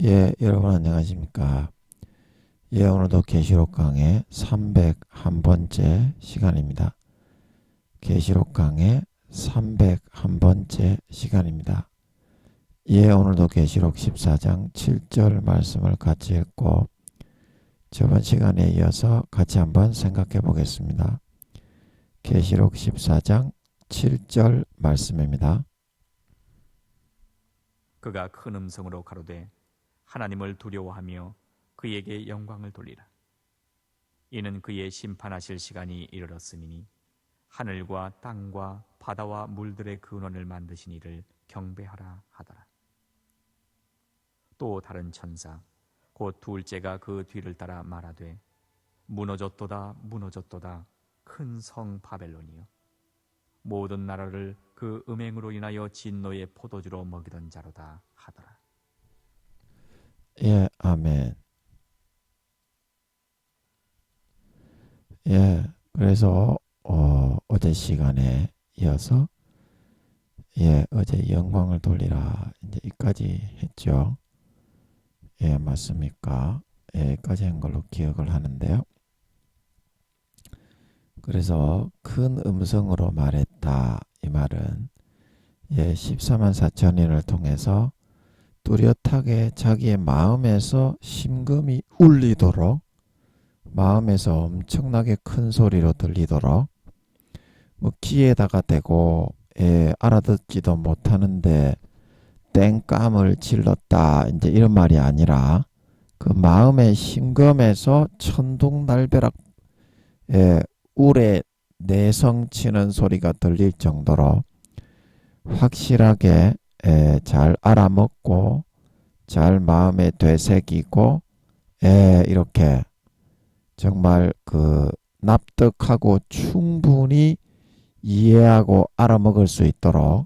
예, 여러분 안녕하십니까? 예, 오늘도 계시록 강의 301번째 시간입니다. 계시록 강의 301번째 시간입니다. 예, 오늘도 계시록 14장 7절 말씀을 같이 읽고 저번 시간에 이어서 같이 한번 생각해 보겠습니다. 계시록 14장 7절 말씀입니다. 그가 큰 음성으로 가로되 하나님을 두려워하며 그에게 영광을 돌리라. 이는 그의 심판하실 시간이 이르렀음이니 하늘과 땅과 바다와 물들의 근원을 만드신 이를 경배하라 하더라. 또 다른 천사 곧 둘째가 그 뒤를 따라 말하되 무너졌도다 무너졌도다 큰 성 바벨론이여 모든 나라를 그 음행으로 인하여 진노의 포도주로 먹이던 자로다 하더라. 예, 아멘. 예, 그래서 어제 시간에 이어서 어제 영광을 돌리라 이제 이까지 했죠. 예, 맞습니까? 예, 여기까지 한 걸로 기억을 하는데요. 그래서 큰 음성으로 말했다 이 말은 14만 4천인을 통해서 뚜렷하게 자기의 마음에서 심금이 울리도록 마음에서 엄청나게 큰 소리로 들리도록 뭐 귀에다가 대고 알아듣지도 못하는데 땡감을 질렀다 이제 이런 말이 아니라 그 마음의 심금에서 천둥날벼락 울에 내성치는 소리가 들릴 정도로 확실하게 잘 알아먹고 잘 마음에 되새기고 이렇게 정말 그 납득하고 충분히 이해하고 알아먹을 수 있도록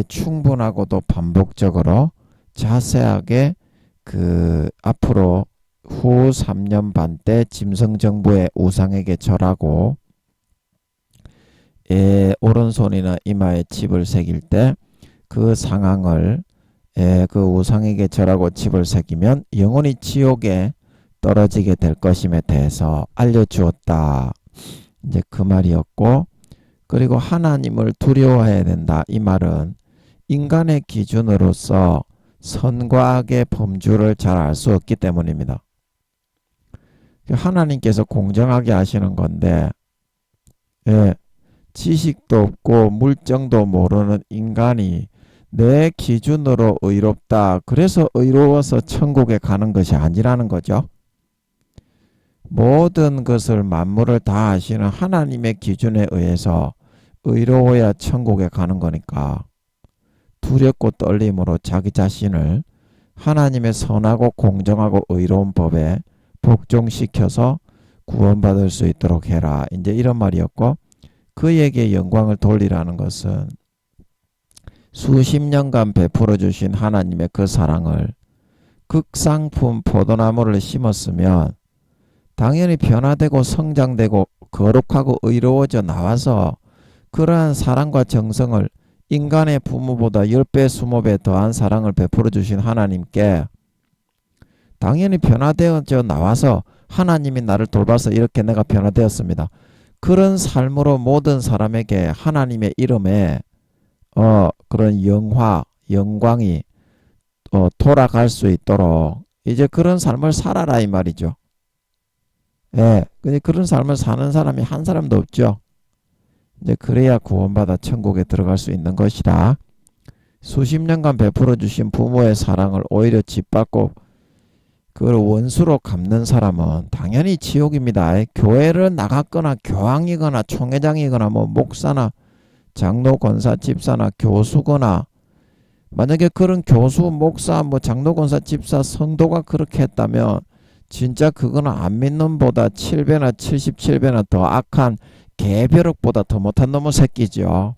충분하고도 반복적으로 자세하게 그 앞으로 후 3년 반 때 짐승정부의 우상에게 절하고 오른손이나 이마에 칩을 새길 때 그 상황을 그 우상에게 절하고 칩을 새기면 영원히 지옥에 떨어지게 될 것임에 대해서 알려주었다. 이제 그 말이었고, 그리고 하나님을 두려워해야 된다. 이 말은 인간의 기준으로서 선과 악의 범주를 잘 알 수 없기 때문입니다. 하나님께서 공정하게 하시는 건데 지식도 없고 물정도 모르는 인간이 내 기준으로 의롭다. 그래서 의로워서 천국에 가는 것이 아니라는 거죠. 모든 것을 만물을 다 아시는 하나님의 기준에 의해서 의로워야 천국에 가는 거니까 두렵고 떨림으로 자기 자신을 하나님의 선하고 공정하고 의로운 법에 복종시켜서 구원받을 수 있도록 해라. 이제 이런 말이었고, 그에게 영광을 돌리라는 것은 수십 년간 베풀어 주신 하나님의 그 사랑을 극상품 포도나무를 심었으면 당연히 변화되고 성장되고 거룩하고 의로워져 나와서 그러한 사랑과 정성을 인간의 부모보다 10배 20배 더한 사랑을 베풀어 주신 하나님께 당연히 변화되어져 나와서 하나님이 나를 돌봐서 이렇게 내가 변화되었습니다. 그런 삶으로 모든 사람에게 하나님의 이름에 그런 영광이 돌아갈 수 있도록 이제 그런 삶을 살아라 이 말이죠. 근데 그런 삶을 사는 사람이 한 사람도 없죠. 이제 그래야 구원받아 천국에 들어갈 수 있는 것이라 수십 년간 베풀어 주신 부모의 사랑을 오히려 짓밟고 그걸 원수로 갚는 사람은 당연히 지옥입니다. 교회를 나갔거나 교황이거나 총회장이거나 뭐 목사나 장로 권사 집사나 교수거나 만약에 그런 교수 목사 뭐 장로 권사 집사 성도가 그렇게 했다면 진짜 그거는 안 믿는 보다 7배나 77배나 더 악한 개벼룩보다 더 못한 놈의 새끼죠.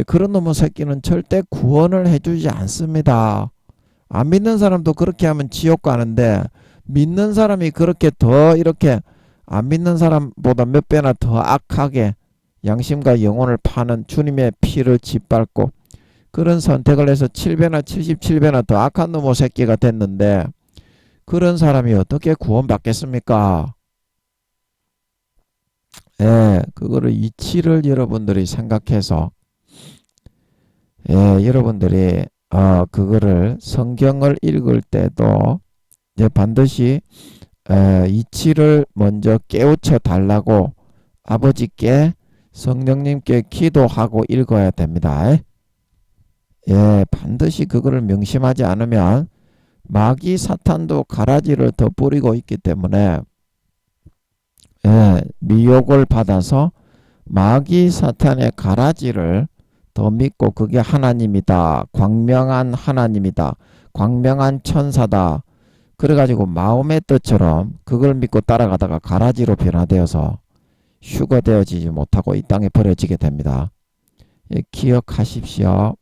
그런 놈의 새끼는 절대 구원을 해주지 않습니다. 안 믿는 사람도 그렇게 하면 지옥 가는데 믿는 사람이 그렇게 더 이렇게 안 믿는 사람보다 몇 배나 더 악하게 양심과 영혼을 파는 주님의 피를 짓밟고 그런 선택을 해서 7배나 77배나 더 악한 놈의 새끼가 됐는데 그런 사람이 어떻게 구원받겠습니까? 예, 그거를 이치를 여러분들이 생각해서 예, 여러분들이 그거를 성경을 읽을 때도 이제 반드시 이치를 먼저 깨우쳐 달라고 아버지께 성령님께 기도하고 읽어야 됩니다. 예, 반드시 그거를 명심하지 않으면 마귀 사탄도 가라지를 더 뿌리고 있기 때문에 예, 미혹을 받아서 마귀 사탄의 가라지를 더 믿고 그게 하나님이다. 광명한 하나님이다. 광명한 천사다. 그래가지고 마음의 뜻처럼 그걸 믿고 따라가다가 가라지로 변화되어서 휴거되어지지 못하고 이 땅에 버려지게 됩니다. 예, 기억하십시오.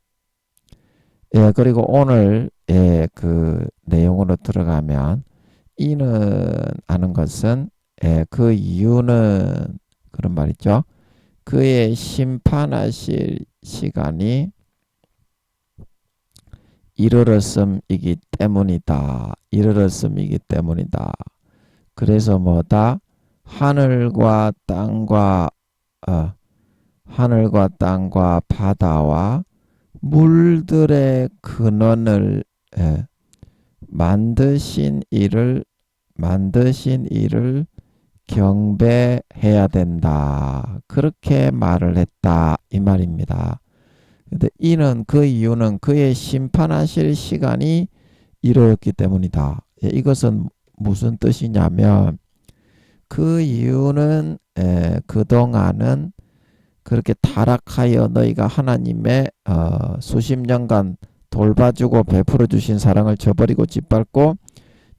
예, 그리고 오늘 그 내용으로 들어가면 이는 아는 것은 그 이유는 그런 말 있죠. 그의 심판하실 시간이 이르렀음이기 때문이다. 이르렀음이기 때문이다. 그래서 뭐다? 하늘과 땅과 바다와 물들의 근원을 만드신 이를 경배해야 된다. 그렇게 말을 했다. 이 말입니다. 근데 이는 그 이유는 그의 심판하실 시간이 이르렀기 때문이다. 이것은 무슨 뜻이냐면 그 이유는 그동안은 그렇게 타락하여 너희가 하나님의 수십 년간 돌봐주고 베풀어 주신 사랑을 저버리고 짓밟고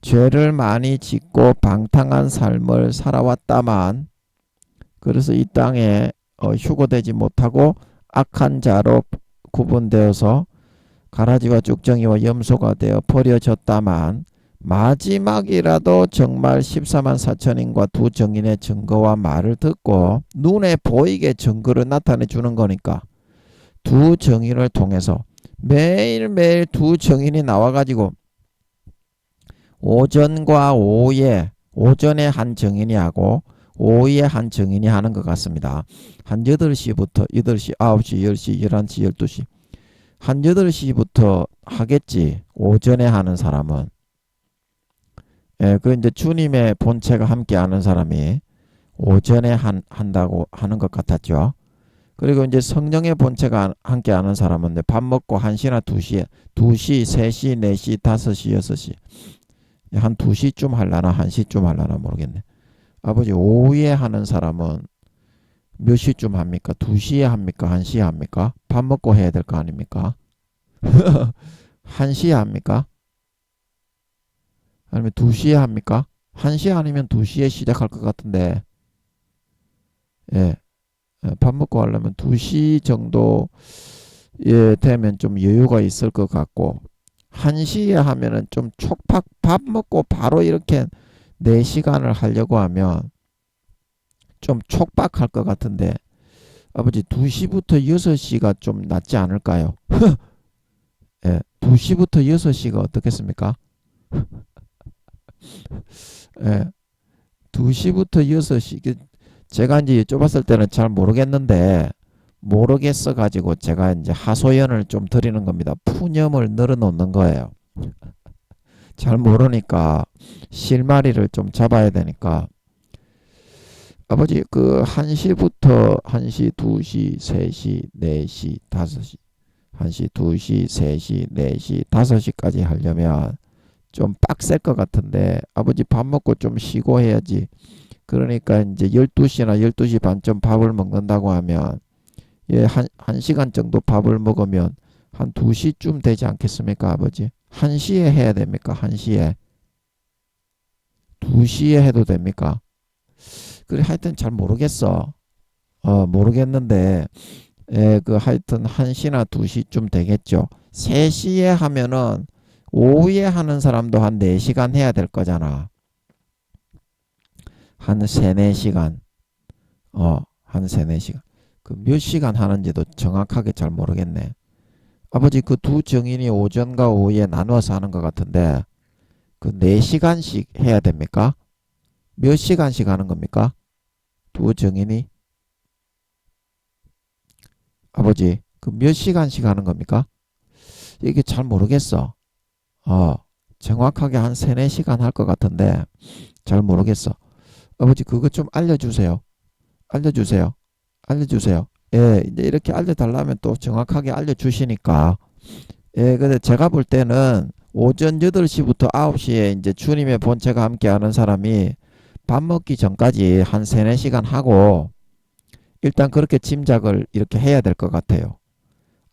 죄를 많이 짓고 방탕한 삶을 살아왔다만 그래서 이 땅에 휴거되지 못하고 악한 자로 구분되어서 가라지와 쭉정이와 염소가 되어 버려졌다만 마지막이라도 정말 14만 4천인과 두 정인의 증거와 말을 듣고 눈에 보이게 증거를 나타내 주는 거니까 두 정인을 통해서 매일매일 두 정인이 나와가지고 오전과 오후에 오전에 한 정인이 하고 오후에 한 정인이 하는 것 같습니다. 한 8시부터 8시, 9시, 10시, 11시, 12시 한 8시부터 하겠지. 오전에 하는 사람은 그 이제 주님의 본체가 함께 하는 사람이 오전에 한다고 하는 것 같았죠. 그리고 이제 성령의 본체가 함께 하는 사람은 밥 먹고 1시나 2시에 2시, 3시, 4시, 5시, 6시 한 2시쯤 하려나 1시쯤 하려나 모르겠네. 아버지 오후에 하는 사람은 몇 시쯤 합니까? 2시에 합니까? 1시에 합니까? 밥 먹고 해야 될 거 아닙니까? 1시에 합니까? 아니면 2시에 합니까? 1시 아니면 2시에 시작할 것 같은데 예, 밥 먹고 하려면 2시 정도에 되면 좀 여유가 있을 것 같고 1시에 하면은 좀 촉박 밥 먹고 바로 이렇게 4시간을 하려고 하면 좀 촉박할 것 같은데 아버지 2시부터 6시가 좀 낫지 않을까요? 예, 2시부터 6시가 어떻겠습니까? 예, 2시부터 6시 제가 이제 여쭤봤을 때는 잘 모르겠는데 모르겠어 가지고 제가 이제 하소연을 좀 드리는 겁니다. 푸념을 늘어놓는 거예요. 잘 모르니까 실마리를 좀 잡아야 되니까 아버지 그 1시부터 1시, 2시, 3시, 4시, 5시 1시, 2시, 3시, 4시, 5시까지 하려면 좀 빡셀 것 같은데 아버지 밥 먹고 좀 쉬고 해야지. 그러니까 이제 12시나 12시 반쯤 밥을 먹는다고 하면 예, 한 시간 정도 밥을 먹으면 한 2시쯤 되지 않겠습니까, 아버지? 1시에 해야 됩니까? 1시에. 2시에 해도 됩니까? 그래, 하여튼 잘 모르겠어. 모르겠는데, 그 하여튼 1시나 2시쯤 되겠죠. 3시에 하면은 오후에 하는 사람도 한 4시간 해야 될 거잖아. 한 3, 4시간. 한 3, 4시간. 그 몇 시간 하는지도 정확하게 잘 모르겠네. 아버지 그 두 증인이 오전과 오후에 나누어서 하는 것 같은데 그 4시간씩 해야 됩니까? 몇 시간씩 하는 겁니까? 두 증인이 아버지 그 몇 시간씩 하는 겁니까? 이게 잘 모르겠어. 정확하게 한 3, 4시간 할 것 같은데 잘 모르겠어. 아버지 그거 좀 알려주세요. 알려주세요. 알려주세요. 예, 이제 이렇게 알려달라면 또 정확하게 알려주시니까. 예, 근데 제가 볼 때는 오전 8시부터 9시에 이제 주님의 본체가 함께하는 사람이 밥 먹기 전까지 한 3, 4시간 하고 일단 그렇게 짐작을 이렇게 해야 될 것 같아요.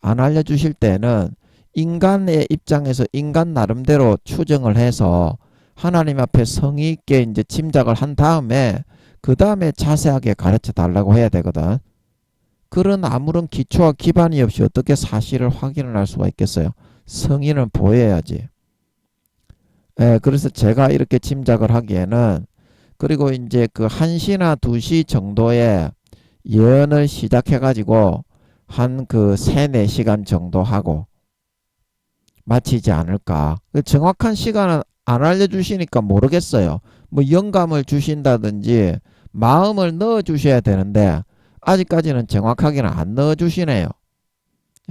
안 알려주실 때는 인간의 입장에서 인간 나름대로 추정을 해서 하나님 앞에 성의 있게 이제 짐작을 한 다음에 그 다음에 자세하게 가르쳐 달라고 해야 되거든. 그런 아무런 기초와 기반이 없이 어떻게 사실을 확인을 할 수가 있겠어요. 성의는 보여야지. 예, 그래서 제가 이렇게 짐작을 하기에는 그리고 이제 그 1시나 2시 정도에 예언을 시작해가지고 한 그 3, 4시간 정도 하고 마치지 않을까. 정확한 시간은 안 알려주시니까 모르겠어요. 뭐 영감을 주신다든지 마음을 넣어주셔야 되는데 아직까지는 정확하게는 안 넣어주시네요.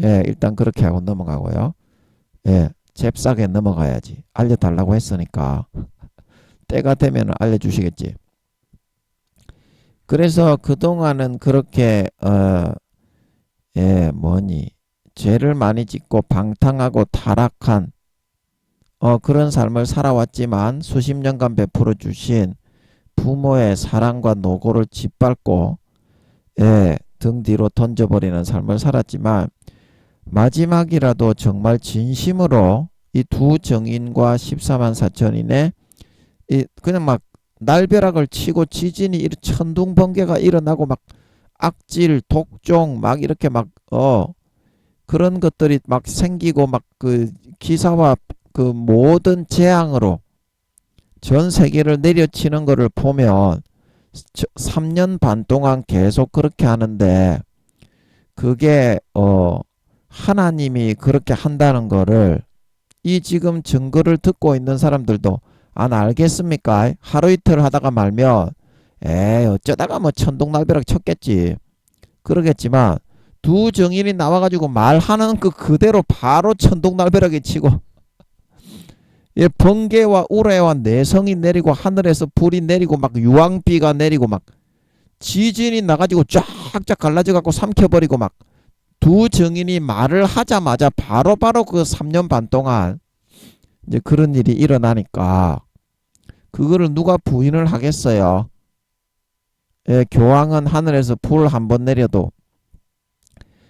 예, 일단 그렇게 하고 넘어가고요. 예, 잽싸게 넘어가야지. 알려달라고 했으니까 때가 되면 알려주시겠지. 그래서 그동안은 그렇게 죄를 많이 짓고 방탕하고 타락한 그런 삶을 살아왔지만 수십 년간 베풀어 주신 부모의 사랑과 노고를 짓밟고 등 뒤로 던져버리는 삶을 살았지만 마지막이라도 정말 진심으로 이 두 정인과 14만 4천인의 그냥 막 날벼락을 치고 지진이 천둥번개가 일어나고 막 악질, 독종 막 이렇게 막 그런 것들이 막 생기고 막 그 기사와 그 모든 재앙으로 전 세계를 내려치는 것을 보면 3년 반 동안 계속 그렇게 하는데 그게 하나님이 그렇게 한다는 거를 이 지금 증거를 듣고 있는 사람들도 안 알겠습니까? 하루 이틀 하다가 말면 어쩌다가 뭐 천둥날벼락 쳤겠지. 그러겠지만 두 정인이 나와가지고 말하는 그 그대로 바로 천둥날벼락이 치고 번개와 우레와 내성이 내리고 하늘에서 불이 내리고 막 유황비가 내리고 막 지진이 나가지고 쫙쫙 갈라져갖고 삼켜버리고 막 두 정인이 말을 하자마자 바로바로 그 3년 반 동안 이제 그런 일이 일어나니까 그거를 누가 부인을 하겠어요. 교황은 하늘에서 불 한 번 내려도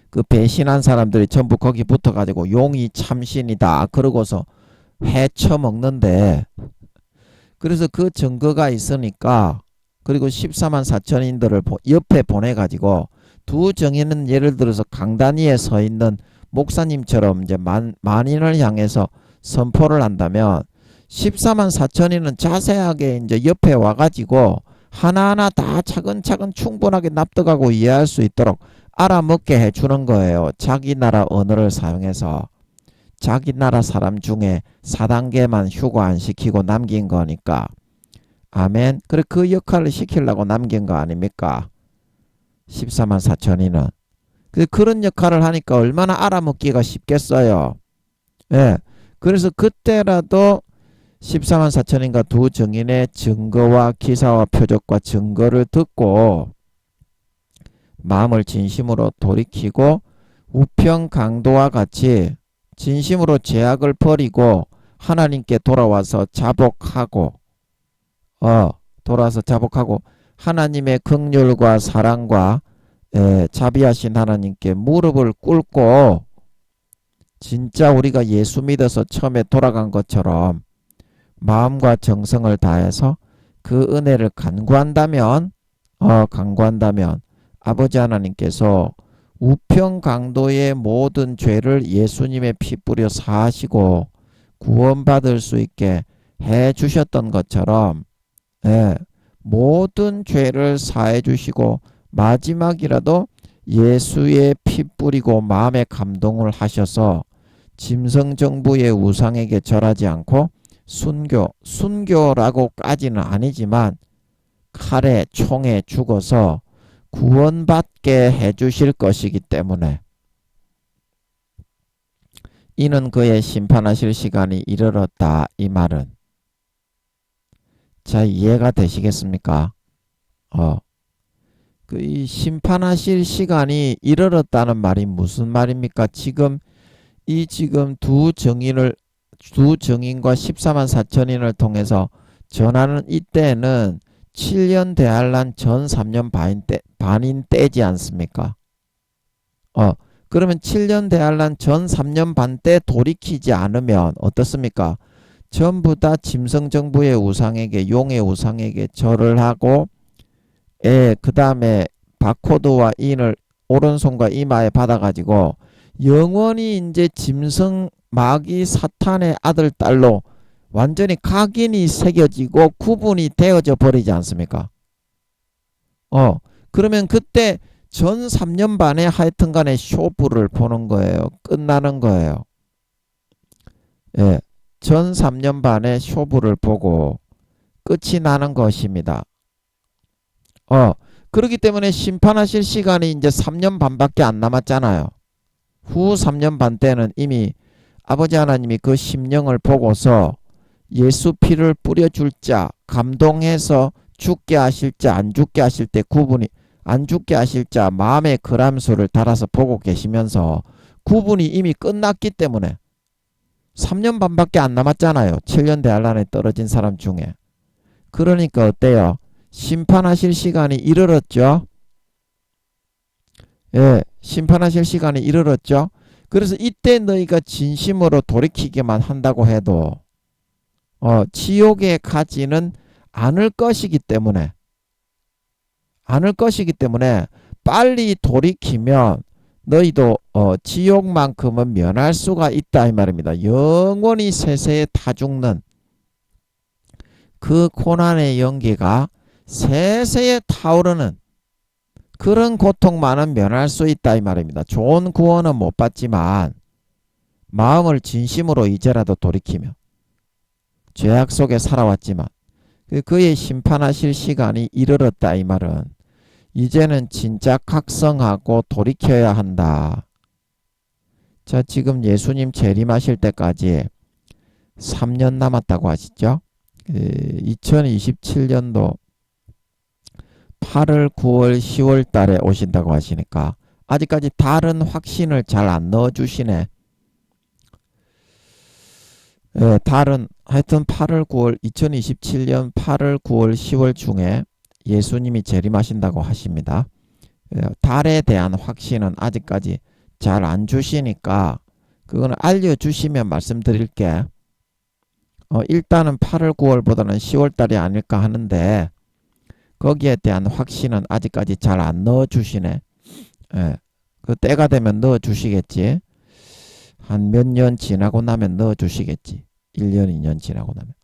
그 배신한 사람들이 전부 거기 붙어가지고 용이 참신이다 그러고서 해쳐먹는데 그래서 그 증거가 있으니까 그리고 14만 4천인들을 옆에 보내가지고 두 정인은 예를 들어서 강단 위에 서 있는 목사님처럼 이제 만인을 향해서 선포를 한다면 14만 4천인은 자세하게 이제 옆에 와가지고 하나하나 다 차근차근 충분하게 납득하고 이해할 수 있도록 알아먹게 해주는 거예요. 자기 나라 언어를 사용해서 자기 나라 사람 중에 4단계만 휴가 안 시키고 남긴 거니까. 아멘. 그래 그 역할을 시키려고 남긴 거 아닙니까? 14만 4천이는. 그런 역할을 하니까 얼마나 알아먹기가 쉽겠어요. 예. 그래서 그때라도 14만 4천인가 두 정인의 증거와 기사와 표적과 증거를 듣고 마음을 진심으로 돌이키고 우편 강도와 같이 진심으로 죄악을 버리고 하나님께 돌아와서 자복하고 하나님의 긍휼과 사랑과 자비하신 하나님께 무릎을 꿇고 진짜 우리가 예수 믿어서 처음에 돌아간 것처럼 마음과 정성을 다해서 그 은혜를 간구한다면 아버지 하나님께서 우편 강도의 모든 죄를 예수님의 피 뿌려 사하시고 구원받을 수 있게 해 주셨던 것처럼 모든 죄를 사해 주시고 마지막이라도 예수의 피 뿌리고 마음에 감동을 하셔서 짐승정부의 우상에게 절하지 않고 순교라고까지는 아니지만 칼에 총에 죽어서 구원받게 해주실 것이기 때문에 이는 그의 심판하실 시간이 이르렀다. 이 말은 자, 이해가 되시겠습니까? 이 심판하실 시간이 이르렀다는 말이 무슨 말입니까? 지금 두 증인과 14만 4천인을 통해서 전하는 이때는 7년 대환란 전 3년 반인 때지 않습니까? 그러면 7년 대환란 전 3년 반 때 돌이키지 않으면 어떻습니까? 전부 다 짐승정부의 우상에게, 용의 우상에게 절을 하고, 그 다음에 바코드와 인을 오른손과 이마에 받아가지고 영원히 이제 짐승 마귀 사탄의 아들 딸로 완전히 각인이 새겨지고 구분이 되어져 버리지 않습니까? 그러면 그때 전 3년 반에 하여튼간에 쇼부를 보는 거예요. 끝나는 거예요. 예, 전 3년 반에 쇼부를 보고 끝이 나는 것입니다. 그렇기 때문에 심판하실 시간이 이제 3년 반밖에 안 남았잖아요. 후 3년 반 때는 이미 아버지 하나님이 그 심령을 보고서 예수 피를 뿌려줄 자, 감동해서 죽게 하실 자, 안 죽게 하실 때 구분이, 안 죽게 하실 자 마음의 그람수를 달아서 보고 계시면서 구분이 이미 끝났기 때문에 3년 반밖에 안 남았잖아요. 7년 대환란에 떨어진 사람 중에. 그러니까 어때요? 심판하실 시간이 이르렀죠. 예, 심판하실 시간이 이르렀죠. 그래서 이때 너희가 진심으로 돌이키기만 한다고 해도 지옥에 가지는 않을 것이기 때문에 빨리 돌이키면 너희도 지옥만큼은 면할 수가 있다 이 말입니다. 영원히 세세에 타 죽는 그 고난의 연기가 세세에 타오르는 그런 고통만은 면할 수 있다 이 말입니다. 좋은 구원은 못 받지만 마음을 진심으로 이제라도 돌이키며 죄악 속에 살아왔지만 그의 심판하실 시간이 이르렀다 이 말은 이제는 진짜 각성하고 돌이켜야 한다. 자, 지금 예수님 재림하실 때까지 3년 남았다고 하시죠. 2027년도 8월, 9월, 10월 달에 오신다고 하시니까 아직까지 다른 확신을 잘 안 넣어주시네. 하여튼 8월, 9월, 2027년 8월, 9월, 10월 중에 예수님이 재림하신다고 하십니다. 달에 대한 확신은 아직까지 잘 안 주시니까 그건 알려주시면 말씀드릴게. 일단은 8월, 9월보다는 10월 달이 아닐까 하는데 거기에 대한 확신은 아직까지 잘 안 넣어주시네. 그 때가 되면 넣어주시겠지. 한 몇 년 지나고 나면 넣어주시겠지. 1년, 2년 지나고 나면.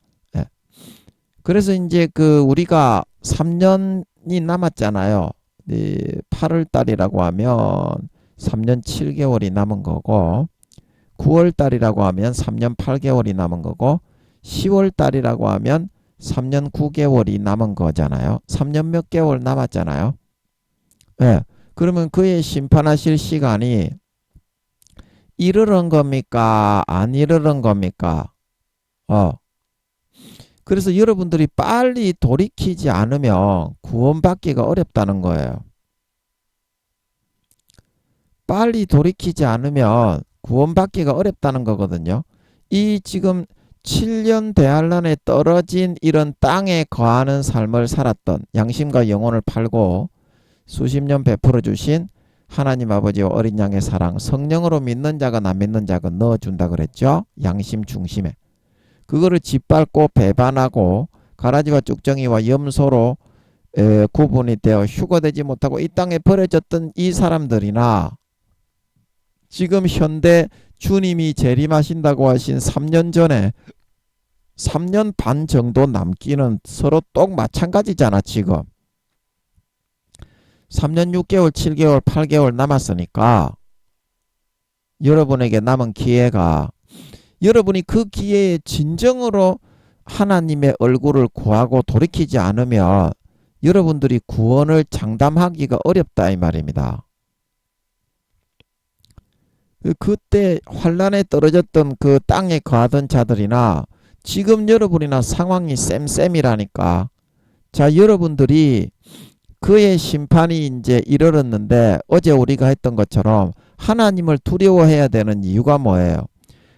그래서 이제 우리가 3년이 남았잖아요. 8월 달이라고 하면 3년 7개월이 남은 거고 9월 달이라고 하면 3년 8개월이 남은 거고 10월 달이라고 하면 3년 9개월이 남은 거잖아요. 3년 몇 개월 남았잖아요. 그러면 그의 심판하실 시간이 이르는 겁니까? 안 이르는 겁니까? 그래서 여러분들이 빨리 돌이키지 않으면 구원받기가 어렵다는 거예요. 빨리 돌이키지 않으면 구원받기가 어렵다는 거거든요. 이 지금 7년 대환란에 떨어진 이런 땅에 거하는 삶을 살았던 양심과 영혼을 팔고 수십 년 베풀어 주신 하나님 아버지와 어린 양의 사랑 성령으로 믿는 자가 안 믿는 자가 넣어준다 그랬죠. 양심 중심에. 그거를 짓밟고 배반하고 가라지와 쭉정이와 염소로 구분이 되어 휴거되지 못하고 이 땅에 버려졌던 이 사람들이나 지금 현대 주님이 재림하신다고 하신 3년 전에 3년 반 정도 남기는 서로 똑 마찬가지잖아. 지금 3년 6개월 7개월 8개월 남았으니까 여러분에게 남은 기회가 여러분이 그 기회에 진정으로 하나님의 얼굴을 구하고 돌이키지 않으면 여러분들이 구원을 장담하기가 어렵다 이 말입니다. 그때 환란에 떨어졌던 그 땅에 거하던 자들이나 지금 여러분이나 상황이 쌤쌤이라니까. 자, 여러분들이 그의 심판이 이제 이르렀는데 어제 우리가 했던 것처럼 하나님을 두려워해야 되는 이유가 뭐예요?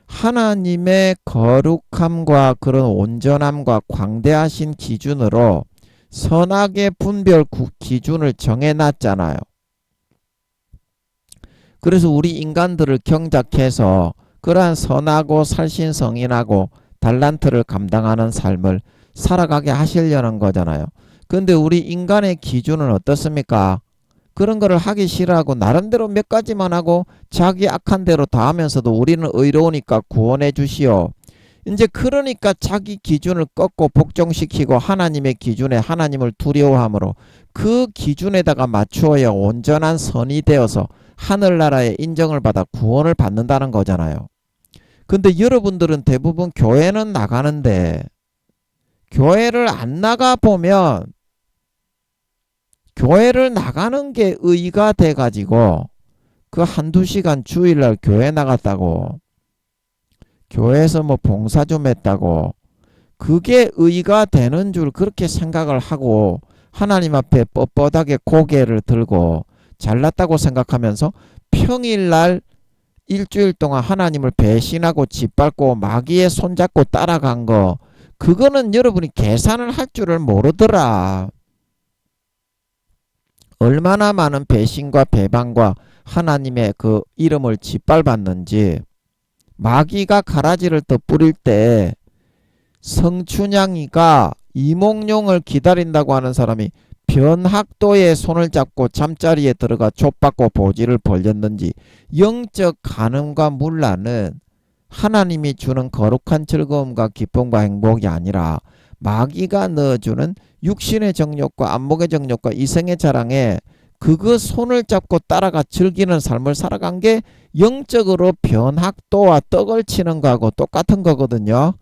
하나님의 거룩함과 그런 온전함과 광대하신 기준으로 선악의 분별 기준을 정해놨잖아요. 그래서 우리 인간들을 경작해서 그러한 선하고 살신성인하고 달란트를 감당하는 삶을 살아가게 하시려는 거잖아요. 근데 우리 인간의 기준은 어떻습니까? 그런 거를 하기 싫어하고 나름대로 몇 가지만 하고 자기 악한 대로 다 하면서도 우리는 의로우니까 구원해 주시오. 이제 그러니까 자기 기준을 꺾고 복종시키고 하나님의 기준에 하나님을 두려워함으로 그 기준에다가 맞추어야 온전한 선이 되어서 하늘나라의 인정을 받아 구원을 받는다는 거잖아요. 근데 여러분들은 대부분 교회는 나가는데 교회를 안 나가보면 교회를 나가는 게 의의가 돼가지고 그 한두 시간 주일날 교회 나갔다고 교회에서 뭐 봉사 좀 했다고 그게 의의가 되는 줄 그렇게 생각을 하고 하나님 앞에 뻣뻣하게 고개를 들고 잘났다고 생각하면서 평일날 일주일 동안 하나님을 배신하고 짓밟고 마귀의 손잡고 따라간 거 그거는 여러분이 계산을 할 줄을 모르더라. 얼마나 많은 배신과 배반과 하나님의 그 이름을 짓밟았는지 마귀가 가라지를 더 뿌릴 때 성춘향이가 이몽룡을 기다린다고 하는 사람이 변학도에 손을 잡고 잠자리에 들어가 족받고 보지를 벌렸는지 영적 간음과 문란은 하나님이 주는 거룩한 즐거움과 기쁨과 행복이 아니라 마귀가 넣어주는 육신의 정욕과 안목의 정욕과 이성의 자랑에 그거 손을 잡고 따라가 즐기는 삶을 살아간 게 영적으로 변학도와 떡을 치는 거하고 똑같은 거거든요.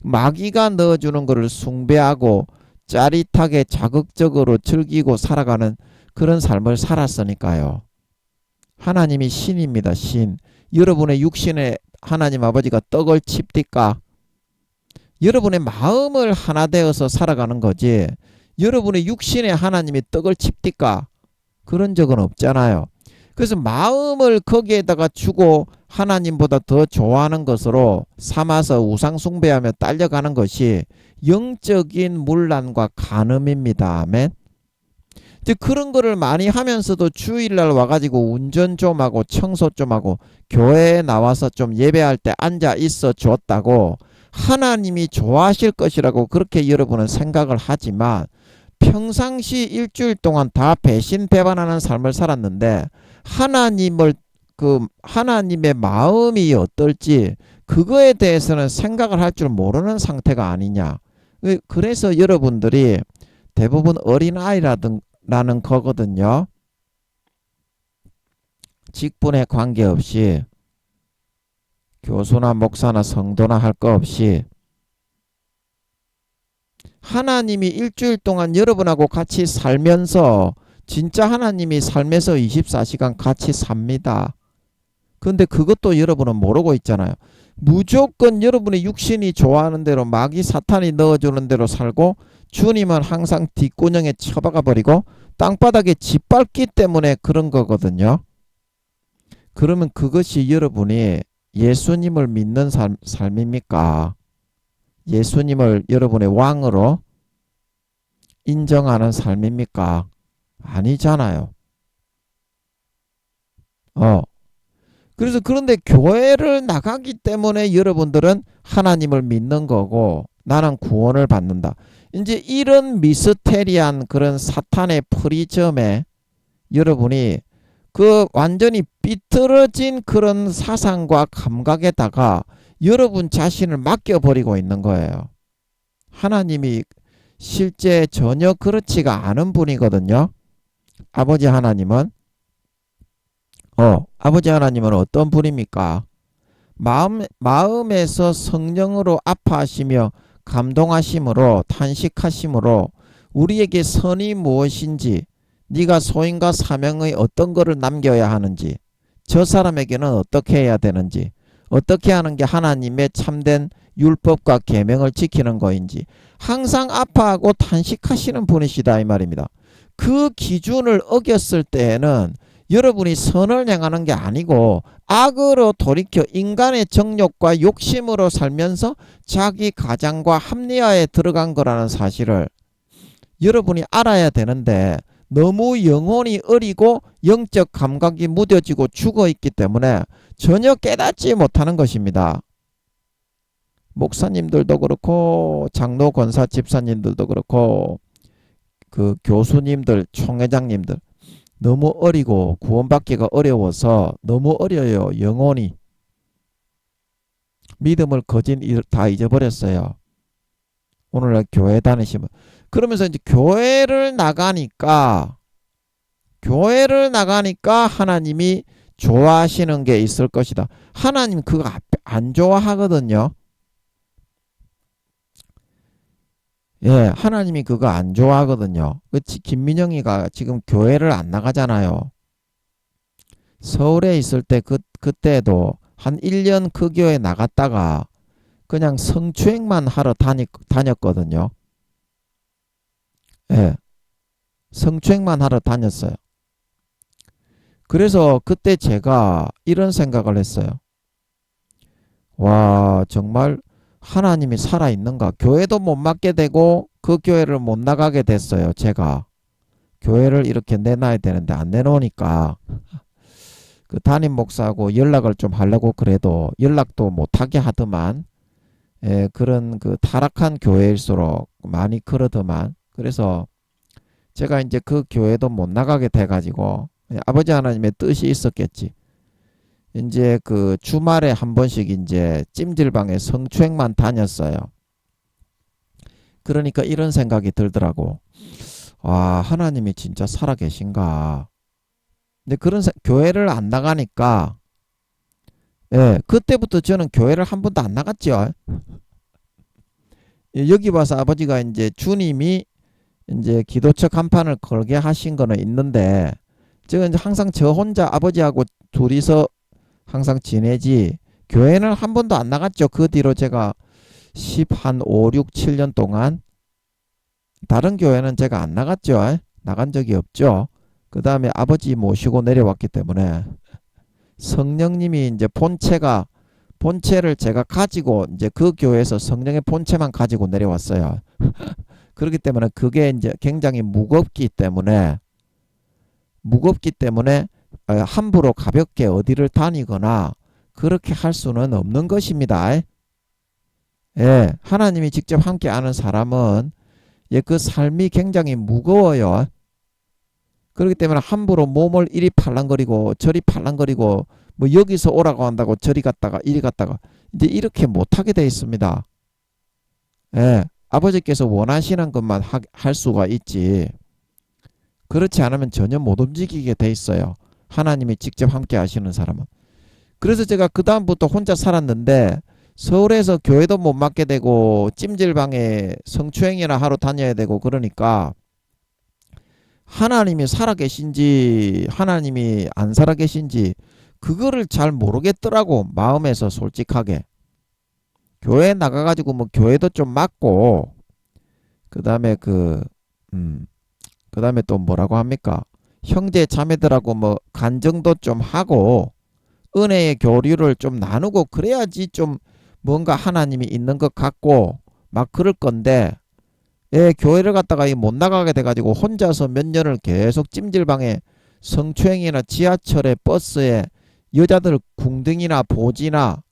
마귀가 넣어주는 거를 숭배하고 짜릿하게 자극적으로 즐기고 살아가는 그런 삶을 살았으니까요. 하나님이 신입니다. 신. 여러분의 육신에 하나님 아버지가 떡을 칩니까? 여러분의 마음을 하나 되어서 살아가는 거지 여러분의 육신에 하나님이 떡을 칩니까? 그런 적은 없잖아요. 그래서 마음을 거기에다가 주고 하나님보다 더 좋아하는 것으로 삼아서 우상숭배하며 딸려가는 것이 영적인 문란과 간음입니다. 아멘. 이제 그런 거를 많이 하면서도 주일날 와가지고 운전 좀 하고 청소 좀 하고 교회에 나와서 좀 예배할 때 앉아 있어 줬다고 하나님이 좋아하실 것이라고 그렇게 여러분은 생각을 하지만 평상시 일주일 동안 다 배신 배반하는 삶을 살았는데 하나님의 마음이 어떨지 그거에 대해서는 생각을 할 줄 모르는 상태가 아니냐. 그래서 여러분들이 대부분 어린아이라는 거거든요. 직분에 관계없이 교수나 목사나 성도나 할 거 없이 하나님이 일주일 동안 여러분하고 같이 살면서 진짜 하나님이 삶에서 24시간 같이 삽니다. 근데 그것도 여러분은 모르고 있잖아요. 무조건 여러분의 육신이 좋아하는 대로 마귀 사탄이 넣어주는 대로 살고 주님은 항상 뒷구녕에 처박아 버리고 땅바닥에 짓밟기 때문에 그런 거거든요. 그러면 그것이 여러분이 예수님을 믿는 삶입니까? 예수님을 여러분의 왕으로 인정하는 삶입니까? 아니잖아요. 그래서 그런데 교회를 나가기 때문에 여러분들은 하나님을 믿는 거고 나는 구원을 받는다. 이제 이런 미스테리한 그런 사탄의 프리즘에 여러분이 그 완전히 삐뚤어진 그런 사상과 감각에다가 여러분 자신을 맡겨버리고 있는 거예요. 하나님이 실제 전혀 그렇지가 않은 분이거든요. 아버지 하나님은 아버지 하나님은 어떤 분입니까? 마음에서 성령으로 아파하시며 감동하심으로 탄식하심으로 우리에게 선이 무엇인지, 네가 소임과 사명의 어떤 것을 남겨야 하는지, 저 사람에게는 어떻게 해야 되는지, 어떻게 하는 게 하나님의 참된 율법과 계명을 지키는 거인지 항상 아파하고 탄식하시는 분이시다 이 말입니다. 그 기준을 어겼을 때에는 여러분이 선을 행하는 게 아니고 악으로 돌이켜 인간의 정욕과 욕심으로 살면서 자기 가장과 합리화에 들어간 거라는 사실을 여러분이 알아야 되는데, 너무 영혼이 어리고 영적 감각이 무뎌지고 죽어있기 때문에 전혀 깨닫지 못하는 것입니다. 목사님들도 그렇고 장로 권사 집사님들도 그렇고 그 교수님들 총회장님들 너무 어리고 구원받기가 어려워서 너무 어려요. 영혼이 믿음을 거진 다 잊어버렸어요. 오늘날 교회 다니시면. 그러면서 이제 교회를 나가니까 하나님이 좋아하시는 게 있을 것이다. 하나님 그거 안 좋아하거든요. 예, 하나님이 그거 안 좋아하거든요. 김민영이가 지금 교회를 안 나가잖아요. 서울에 있을 때 그때도 한 1년 그 교회 나갔다가 그냥 성추행만 하러 다녔거든요. 예, 성추행만 하러 다녔어요. 그래서 그때 제가 이런 생각을 했어요. 와, 정말 하나님이 살아있는가? 교회도 못 맡게 되고 그 교회를 못 나가게 됐어요. 제가 교회를 이렇게 내놔야 되는데 안 내놓으니까 그 담임 목사하고 연락을 좀 하려고 그래도 연락도 못하게 하더만. 예, 그런 그 타락한 교회일수록 많이 그러더만. 그래서 제가 이제 그 교회도 못 나가게 돼가지고 아버지 하나님의 뜻이 있었겠지. 이제 그 주말에 한 번씩 이제 찜질방에 성추행만 다녔어요. 그러니까 이런 생각이 들더라고. 와, 하나님이 진짜 살아계신가. 근데 교회를 안 나가니까, 예, 그때부터 저는 교회를 한 번도 안 나갔죠. 여기 와서 아버지가 이제 주님이 이제 기도처 간판을 걸게 하신 거는 있는데, 제가 이제 항상 저 혼자 아버지하고 둘이서 항상 지내지, 교회는 한 번도 안 나갔죠. 그 뒤로 제가 5, 6, 7년 동안 다른 교회는 제가 안 나갔죠. 나간 적이 없죠. 그 다음에 아버지 모시고 내려왔기 때문에 성령님이 이제 본체를 제가 가지고 이제 그 교회에서 성령의 본체만 가지고 내려왔어요. 그렇기 때문에 그게 이제 굉장히 무겁기 때문에 함부로 가볍게 어디를 다니거나 그렇게 할 수는 없는 것입니다. 예, 하나님이 직접 함께 하는 사람은 그 삶이 굉장히 무거워요. 그렇기 때문에 함부로 몸을 이리 팔랑거리고 저리 팔랑거리고 뭐 여기서 오라고 한다고 저리 갔다가 이리 갔다가 이제 이렇게 못하게 돼 있습니다. 예, 아버지께서 원하시는 것만 할 수가 있지, 그렇지 않으면 전혀 못 움직이게 돼 있어요. 하나님이 직접 함께 하시는 사람은. 그래서 제가 그 다음부터 혼자 살았는데 서울에서 교회도 못 맡게 되고 찜질방에 성추행이나 하러 다녀야 되고 그러니까 하나님이 살아계신지 하나님이 안 살아계신지 그거를 잘 모르겠더라고. 마음에서 솔직하게. 교회 나가가지고 뭐 교회도 좀 맡고 그 다음에 그 다음에 또 뭐라고 합니까? 형제 자매들하고 뭐 간증도 좀 하고 은혜의 교류를 좀 나누고 그래야지 좀 뭔가 하나님이 있는 것 같고 막 그럴 건데, 예, 교회를 갔다가 못 나가게 돼가지고 혼자서 몇 년을 계속 찜질방에 성추행이나 지하철에 버스에 여자들 궁둥이나 보지나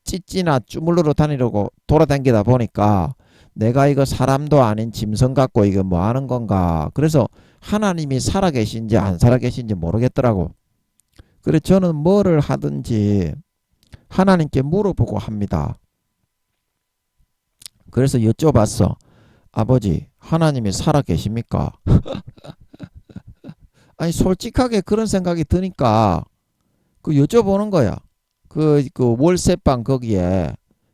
찌찌나 쭈물르러 다니려고 돌아다니다 보니까 내가 이거 사람도 아닌 짐승 같고 이거 뭐 하는 건가. 그래서 하나님이 살아계신지 안 살아계신지 모르겠더라고. 그래서 저는 뭐를 하든지 하나님께 물어보고 합니다. 그래서 여쭤봤어. 아버지, 하나님이 살아계십니까? 아니 솔직하게 그런 생각이 드니까 그 여쭤보는 거야. 그 월세방 거기에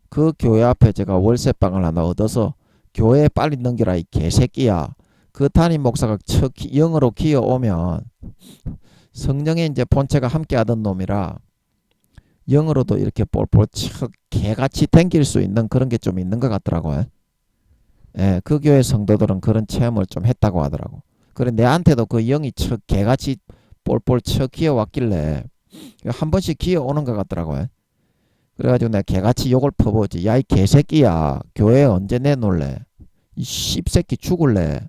그 교회 앞에 제가 월세방을 하나 얻어서 교회에 빨리 넘기라 이 개새끼야. 그 담임 목사가 영어로 기어오면 성령의 이제 본체가 함께 하던 놈이라 영어로도 이렇게 볼볼 척 개같이 댕길 수 있는 그런 게 좀 있는 것 같더라고요. 예, 그 교회 성도들은 그런 체험을 좀 했다고 하더라고. 그래 내한테도 그 영이 척 개같이 볼볼 척 기어왔길래 한 번씩 기어오는 것 같더라고요. 그래가지고 내가 개같이 욕을 퍼보지. 야 이 개새끼야, 교회 언제 내놓을래? 이 씹새끼 죽을래?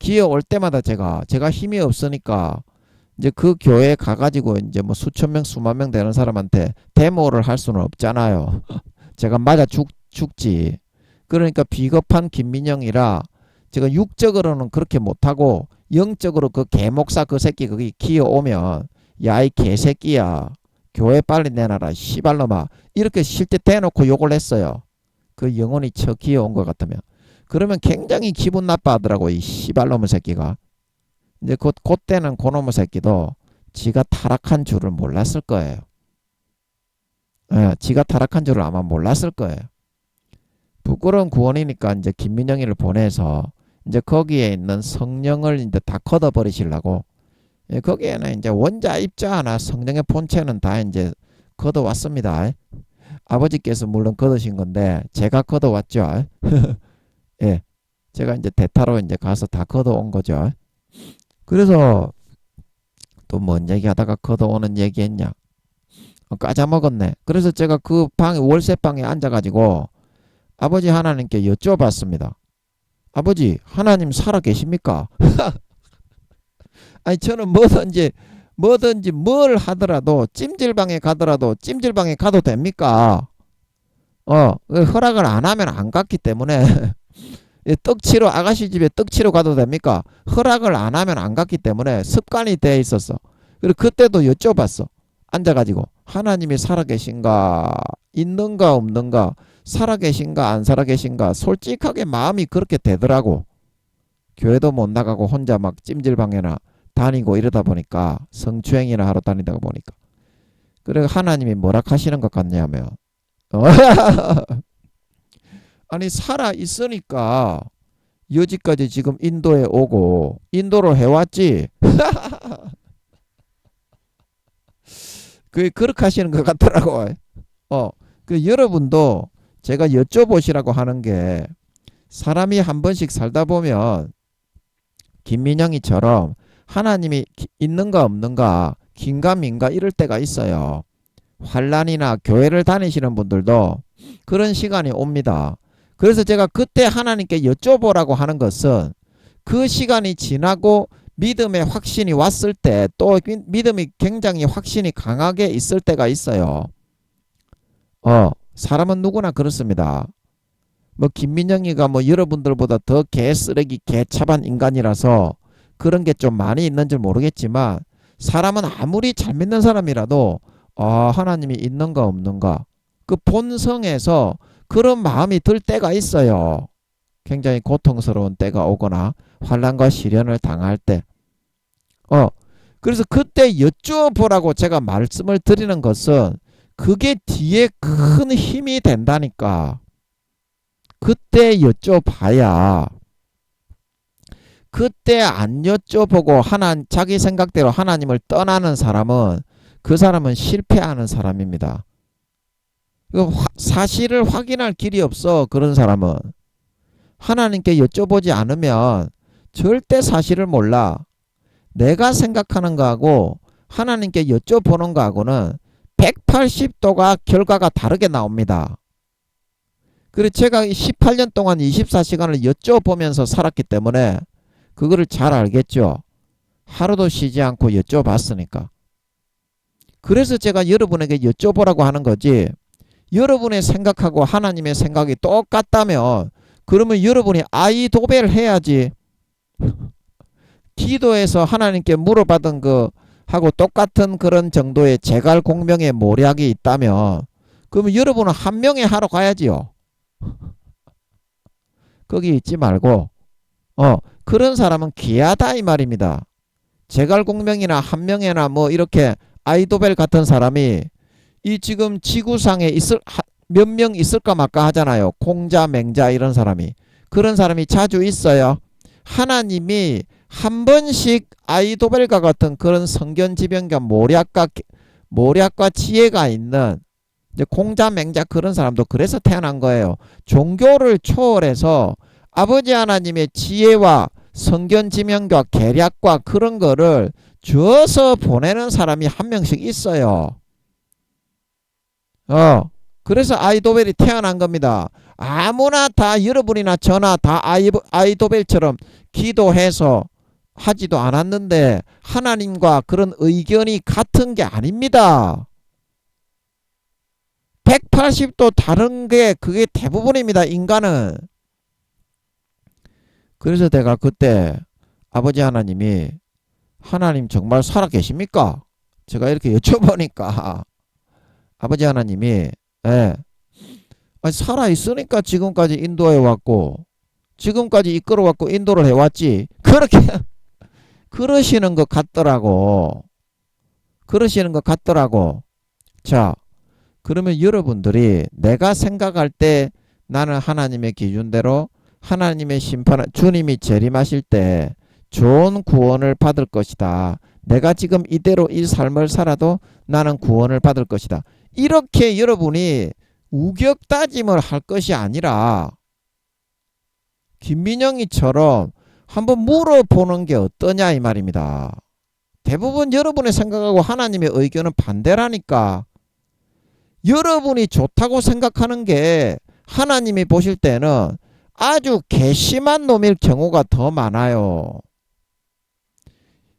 기어올 때마다 제가 힘이 없으니까 이제 그 교회에 가가지고 이제 뭐 수천 명 수만 명 되는 사람한테 데모를 할 수는 없잖아요. 제가 맞아 죽지. 그러니까 비겁한 김민영이라 제가 육적으로는 그렇게 못하고 영적으로 그 개목사 그 새끼 거기 기어오면 야 이 개새끼야, 교회 빨리 내놔라 씨발놈아, 이렇게 실제 대놓고 욕을 했어요. 그 영혼이 쳐 기어온 것 같으면. 그러면 굉장히 기분 나빠하더라고 이 씨발놈의 새끼가. 이제 그때는 그놈의 새끼도 지가 타락한 줄을 몰랐을 거예요. 예, 지가 타락한 줄을 아마 몰랐을 거예요. 부끄러운 구원이니까 이제 김민영이를 보내서 이제 거기에 있는 성령을 이제 다 걷어버리시려고. 예, 거기에는 이제 원자 입자 하나 성령의 본체는 다 이제 걷어왔습니다. 아버지께서 물론 걷으신 건데 제가 걷어왔죠. 예, 제가 이제 대타로 이제 가서 다 걷어온 거죠. 그래서 또 뭔 얘기하다가 걷어오는 얘기했냐? 까자먹었네. 그래서 제가 그 방에 월세방에 앉아가지고 아버지 하나님께 여쭤봤습니다. 아버지 하나님 살아 계십니까? 아니 저는 뭐든지 뭘 하더라도 찜질방에 가더라도 찜질방에 가도 됩니까? 허락을 안 하면 안 갔기 때문에 떡치러 아가씨 집에 떡치러 가도 됩니까? 허락을 안 하면 안 갔기 때문에 습관이 돼 있었어. 그리고 그때도 여쭤봤어. 앉아가지고 하나님이 살아계신가, 있는가 없는가, 살아계신가 안 살아계신가, 솔직하게 마음이 그렇게 되더라고. 교회도 못 나가고 혼자 막 찜질방에나 다니고 이러다 보니까, 성추행이나 하러 다니다가 보니까, 그래 하나님이 뭐라 하시는 것 같냐면 아니 살아 있으니까 여지까지 지금 인도에 오고 인도로 해왔지. 그렇게 하시는 것 같더라고. 여러분도 제가 여쭤보시라고 하는 게, 사람이 한 번씩 살다 보면 김민영이처럼 하나님이 있는가 없는가, 긴가민가 이럴 때가 있어요. 환란이나 교회를 다니시는 분들도 그런 시간이 옵니다. 그래서 제가 그때 하나님께 여쭤보라고 하는 것은, 그 시간이 지나고 믿음의 확신이 왔을 때, 또 믿음이 굉장히 확신이 강하게 있을 때가 있어요. 사람은 누구나 그렇습니다. 뭐 김민영이가 뭐 여러분들보다 더 개쓰레기 개차반 인간이라서 그런 게 좀 많이 있는 줄 모르겠지만, 사람은 아무리 잘 믿는 사람이라도 하나님이 있는가 없는가, 그 본성에서 그런 마음이 들 때가 있어요. 굉장히 고통스러운 때가 오거나 환난과 시련을 당할 때. 그래서 그때 여쭤보라고 제가 말씀을 드리는 것은, 그게 뒤에 큰 힘이 된다니까. 그때 여쭤봐야, 그때 안 여쭤보고 자기 생각대로 하나님을 떠나는 사람은, 그 사람은 실패하는 사람입니다. 사실을 확인할 길이 없어. 그런 사람은 하나님께 여쭤보지 않으면 절대 사실을 몰라. 내가 생각하는 거하고 하나님께 여쭤보는 거하고는 180도가 결과가 다르게 나옵니다. 그리고 제가 18년 동안 24시간을 여쭤보면서 살았기 때문에 그거를 잘 알겠죠. 하루도 쉬지 않고 여쭤봤으니까. 그래서 제가 여러분에게 여쭤보라고 하는 거지, 여러분의 생각하고 하나님의 생각이 똑같다면 그러면 여러분이 아이도배를 해야지. 기도해서 하나님께 물어받은 거 하고 똑같은 그런 정도의 제갈 공명의 모략이 있다면, 그러면 여러분은 한 명에 하러 가야지요. 거기 있지 말고. 그런 사람은 귀하다 이 말입니다. 제갈공명이나 한명회나 뭐 이렇게 아이도벨 같은 사람이 이 지금 지구상에 몇 명 있을까 말까 하잖아요. 공자, 맹자 이런 사람이. 그런 사람이 자주 있어요. 하나님이 한 번씩 아이도벨과 같은 그런 성견지변과 모략과 지혜가 있는 이제 공자, 맹자 그런 사람도 그래서 태어난 거예요. 종교를 초월해서 아버지 하나님의 지혜와 성견지명과 계략과 그런 거를 주어서 보내는 사람이 한 명씩 있어요. 그래서 아이도벨이 태어난 겁니다. 아무나 다 여러분이나 저나 다 아이도벨처럼 기도해서 하지도 않았는데 하나님과 그런 의견이 같은 게 아닙니다. 180도 다른 게 그게 대부분입니다. 인간은. 그래서 내가 그때 아버지 하나님이 하나님 정말 살아계십니까? 제가 이렇게 여쭤보니까 아버지 하나님이 살아있으니까 지금까지 인도해 왔고 지금까지 이끌어왔고 인도를 해왔지. 그렇게 그러시는 것 같더라고. 자, 그러면 여러분들이 내가 생각할 때 나는 하나님의 기준대로 하나님의 심판, 주님이 재림하실 때 좋은 구원을 받을 것이다. 내가 지금 이대로 이 삶을 살아도 나는 구원을 받을 것이다. 이렇게 여러분이 우격다짐을 할 것이 아니라 김민영이처럼 한번 물어보는 게 어떠냐 이 말입니다. 대부분 여러분의 생각하고 하나님의 의견은 반대라니까. 여러분이 좋다고 생각하는 게 하나님이 보실 때는 아주 괘씸한 놈일 경우가 더 많아요.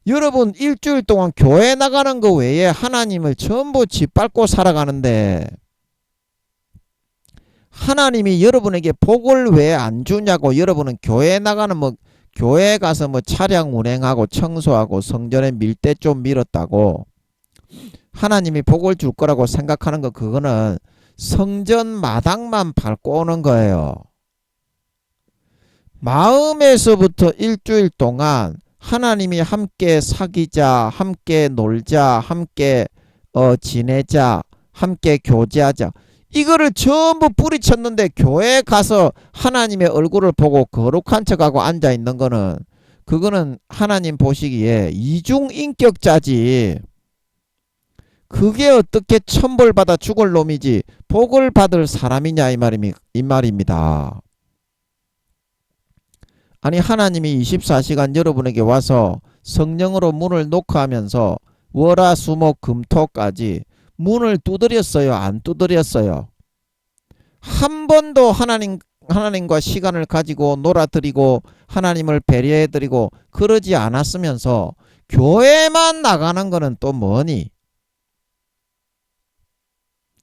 여러분 일주일 동안 교회 나가는 거 외에 하나님을 전부 짓밟고 살아가는데 하나님이 여러분에게 복을 왜 안 주냐고. 여러분은 교회 나가는 교회 가서 차량 운행하고 청소하고 성전에 밀대 좀 밀었다고 하나님이 복을 줄 거라고 생각하는 거, 그거는 성전 마당만 밟고 오는 거예요. 마음에서부터 일주일 동안 하나님이 함께 사귀자, 함께 놀자, 함께 지내자, 함께 교제하자, 이거를 전부 뿌리쳤는데 교회에 가서 하나님의 얼굴을 보고 거룩한 척하고 앉아있는 거는, 그거는 하나님 보시기에 이중인격자지. 그게 어떻게 천벌받아 죽을 놈이지 복을 받을 사람이냐 이 말입니다. 아니 하나님이 24시간 여러분에게 와서 성령으로 문을 녹화하면서 월화수목금토까지 문을 두드렸어요? 안 두드렸어요? 한 번도 하나님과 시간을 가지고 놀아드리고 하나님을 배려해드리고 그러지 않았으면서 교회만 나가는 거는 또 뭐니?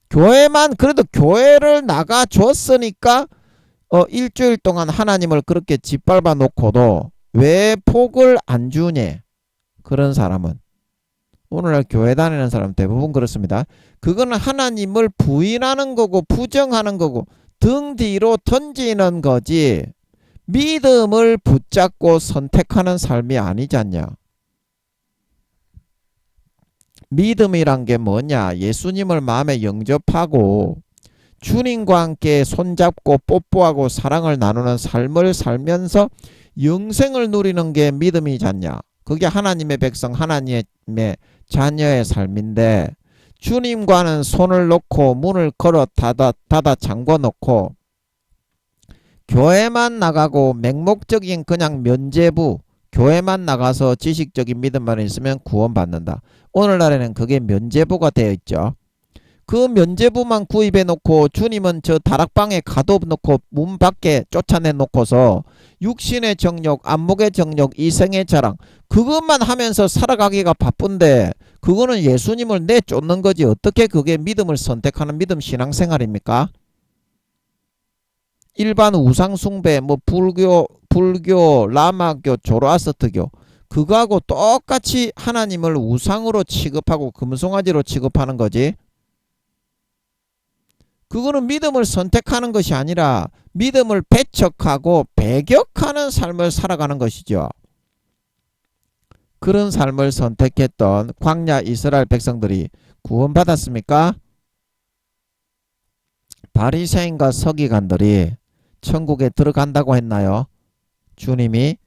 교회만, 그래도 교회를 나가줬으니까 일주일 동안 하나님을 그렇게 짓밟아 놓고도 왜 복을 안 주니? 그런 사람은, 오늘날 교회 다니는 사람 대부분 그렇습니다. 그거는 하나님을 부인하는 거고 부정하는 거고 등 뒤로 던지는 거지 믿음을 붙잡고 선택하는 삶이 아니지 않냐. 믿음이란 게 뭐냐? 예수님을 마음에 영접하고 주님과 함께 손잡고 뽀뽀하고 사랑을 나누는 삶을 살면서 영생을 누리는 게 믿음이지 않냐. 그게 하나님의 백성, 하나님의 자녀의 삶인데, 주님과는 손을 놓고 문을 걸어 닫아 잠궈 놓고 교회만 나가고 맹목적인 그냥 면죄부, 교회만 나가서 지식적인 믿음만 있으면 구원받는다. 오늘날에는 그게 면죄부가 되어 있죠. 그 면죄부만 구입해 놓고 주님은 저 다락방에 가둬놓고 문 밖에 쫓아내 놓고서 육신의 정욕, 안목의 정욕, 이생의 자랑, 그것만 하면서 살아가기가 바쁜데 그거는 예수님을 내쫓는 거지. 어떻게 그게 믿음을 선택하는 믿음 신앙생활입니까? 일반 우상숭배, 불교, 라마교, 조로아스트교, 그거하고 똑같이 하나님을 우상으로 취급하고 금송아지로 취급하는 거지. 그거는 믿음을 선택하는 것이 아니라 믿음을 배척하고 배격하는 삶을 살아가는 것이죠. 그런 삶을 선택했던 광야 이스라엘 백성들이 구원받았습니까? 바리새인과 서기관들이 천국에 들어간다고 했나요? 주님이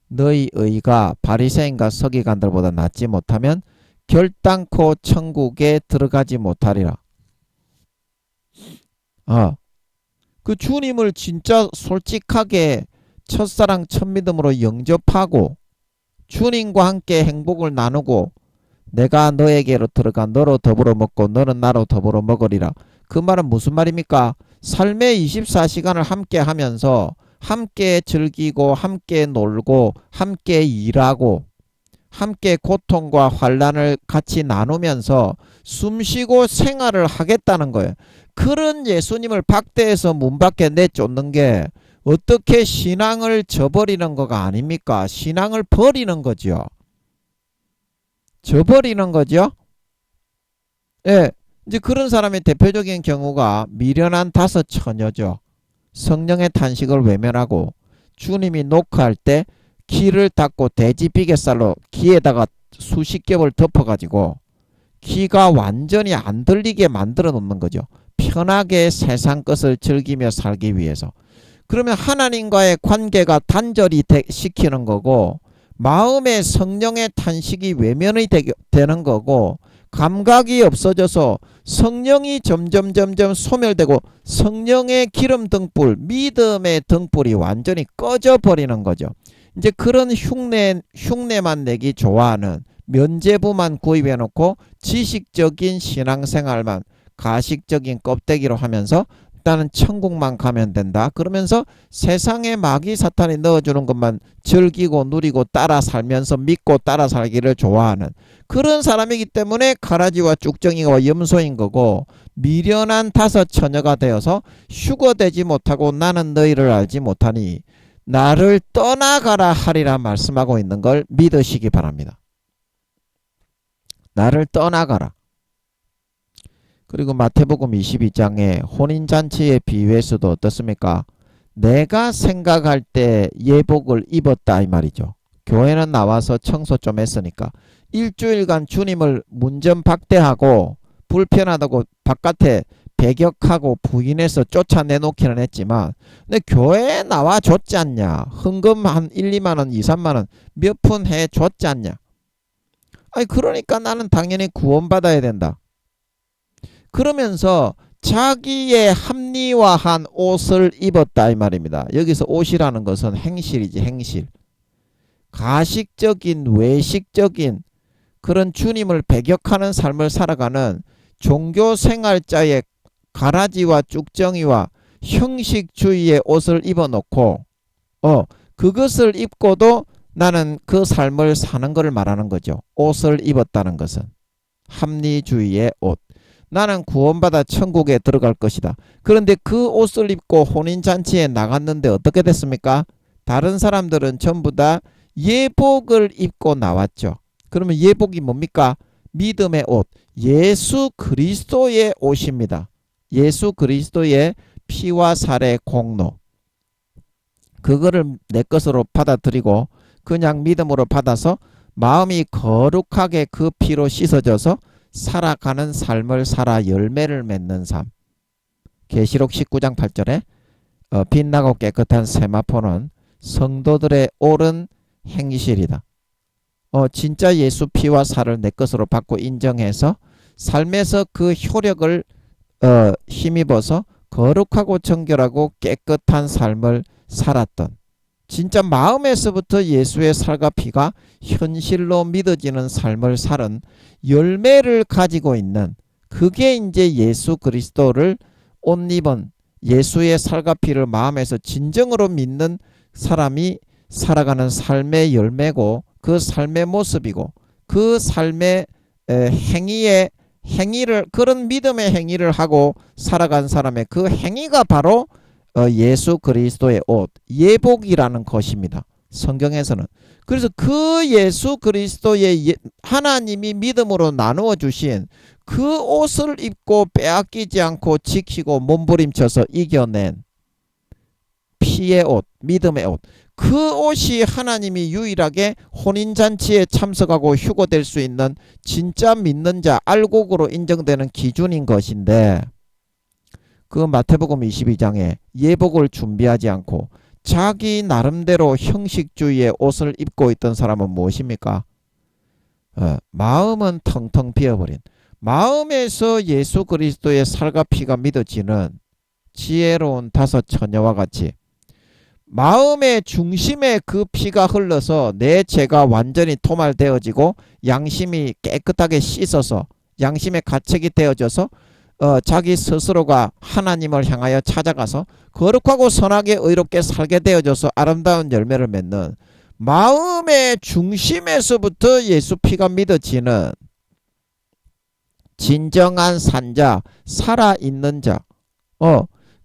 너희 의가 바리새인과 서기관들보다 낫지 못하면 결단코 천국에 들어가지 못하리라. 그 주님을 진짜 솔직하게 첫사랑 첫믿음으로 영접하고 주님과 함께 행복을 나누고 내가 너에게로 들어가 너로 더불어 먹고 너는 나로 더불어 먹으리라. 그 말은 무슨 말입니까? 삶의 24시간을 함께 하면서 함께 즐기고 함께 놀고 함께 일하고 함께 고통과 환난을 같이 나누면서 숨쉬고 생활을 하겠다는 거예요. 그런 예수님을 박대에서 문 밖에 내쫓는 게 어떻게 신앙을 저버리는 거가 아닙니까? 신앙을 버리는 거죠. 저버리는 거죠. 예, 이제 그런 사람의 대표적인 경우가 미련한 다섯 처녀죠. 성령의 탄식을 외면하고 주님이 녹화할 때 키를 닦고 돼지 비계살로 귀에다가 수십 겹을 덮어가지고 귀가 완전히 안 들리게 만들어 놓는 거죠. 편하게 세상 것을 즐기며 살기 위해서. 그러면 하나님과의 관계가 단절이 시키는 거고 마음의 성령의 탄식이 외면이 되는 거고 감각이 없어져서 성령이 점점 소멸되고 성령의 기름 등불, 믿음의 등불이 완전히 꺼져 버리는 거죠. 이제 그런 흉내만 내기 좋아하는 면죄부만 구입해 놓고 지식적인 신앙생활만 가식적인 껍데기로 하면서 나는 천국만 가면 된다. 그러면서 세상에 마귀 사탄이 넣어주는 것만 즐기고 누리고 따라 살면서 믿고 따라 살기를 좋아하는 그런 사람이기 때문에 가라지와 쭉정이와 염소인 거고 미련한 다섯 처녀가 되어서 휴거되지 못하고 나는 너희를 알지 못하니 나를 떠나가라 하리라 말씀하고 있는 걸 믿으시기 바랍니다. 나를 떠나가라. 그리고 마태복음 22장에 혼인잔치의 비유에서도 어떻습니까? 내가 생각할 때 예복을 입었다 이 말이죠. 교회는 나와서 청소 좀 했으니까 일주일간 주님을 문전박대하고 불편하다고 바깥에 배격하고 부인해서 쫓아내놓기는 했지만 근데 교회에 나와줬지 않냐. 헌금 한 1, 2만원 2, 3만원 몇 푼 해줬지 않냐. 아니 그러니까 나는 당연히 구원받아야 된다. 그러면서 자기의 합리화한 옷을 입었다 이 말입니다. 여기서 옷이라는 것은 행실이지 행실. 가식적인 외식적인 그런 주님을 배격하는 삶을 살아가는 종교생활자의 가라지와 쭉정이와 형식주의의 옷을 입어놓고 그것을 입고도 나는 그 삶을 사는 것을 말하는 거죠. 옷을 입었다는 것은 합리주의의 옷. 나는 구원받아 천국에 들어갈 것이다. 그런데 그 옷을 입고 혼인잔치에 나갔는데 어떻게 됐습니까? 다른 사람들은 전부 다 예복을 입고 나왔죠. 그러면 예복이 뭡니까? 믿음의 옷, 예수 그리스도의 옷입니다. 예수 그리스도의 피와 살의 공로. 그거를 내 것으로 받아들이고 그냥 믿음으로 받아서 마음이 거룩하게 그 피로 씻어져서 살아가는 삶을 살아 열매를 맺는 삶. 계시록 19장 8절에 빛나고 깨끗한 세마포는 성도들의 옳은 행실이다. 진짜 예수 피와 살을 내 것으로 받고 인정해서 삶에서 그 효력을 힘입어서 거룩하고 정결하고 깨끗한 삶을 살았던 진짜 마음에서부터 예수의 살과 피가 현실로 믿어지는 삶을 살은 열매를 가지고 있는 그게 이제 예수 그리스도를 옷 입은 예수의 살과 피를 마음에서 진정으로 믿는 사람이 살아가는 삶의 열매고 그 삶의 모습이고 그 삶의 행위를 그런 믿음의 행위를 하고 살아간 사람의 그 행위가 바로 예수 그리스도의 옷, 예복이라는 것입니다. 성경에서는. 그래서 그 예수 그리스도의 하나님이 믿음으로 나누어 주신 그 옷을 입고 빼앗기지 않고 지키고 몸부림쳐서 이겨낸 피의 옷, 믿음의 옷. 그 옷이 하나님이 유일하게 혼인잔치에 참석하고 휴거될 수 있는 진짜 믿는 자, 알곡으로 인정되는 기준인 것인데, 그 마태복음 22장에 예복을 준비하지 않고 자기 나름대로 형식주의의 옷을 입고 있던 사람은 무엇입니까? 마음은 텅텅 비어버린, 마음에서 예수 그리스도의 살과 피가 믿어지는 지혜로운 5 처녀와 같이 마음의 중심에 그 피가 흘러서 내 죄가 완전히 토말되어지고 양심이 깨끗하게 씻어서 양심의 가책이 되어져서 자기 스스로가 하나님을 향하여 찾아가서 거룩하고 선하게 의롭게 살게 되어져서 아름다운 열매를 맺는 마음의 중심에서부터 예수 피가 믿어지는 진정한 산자, 살아있는 자,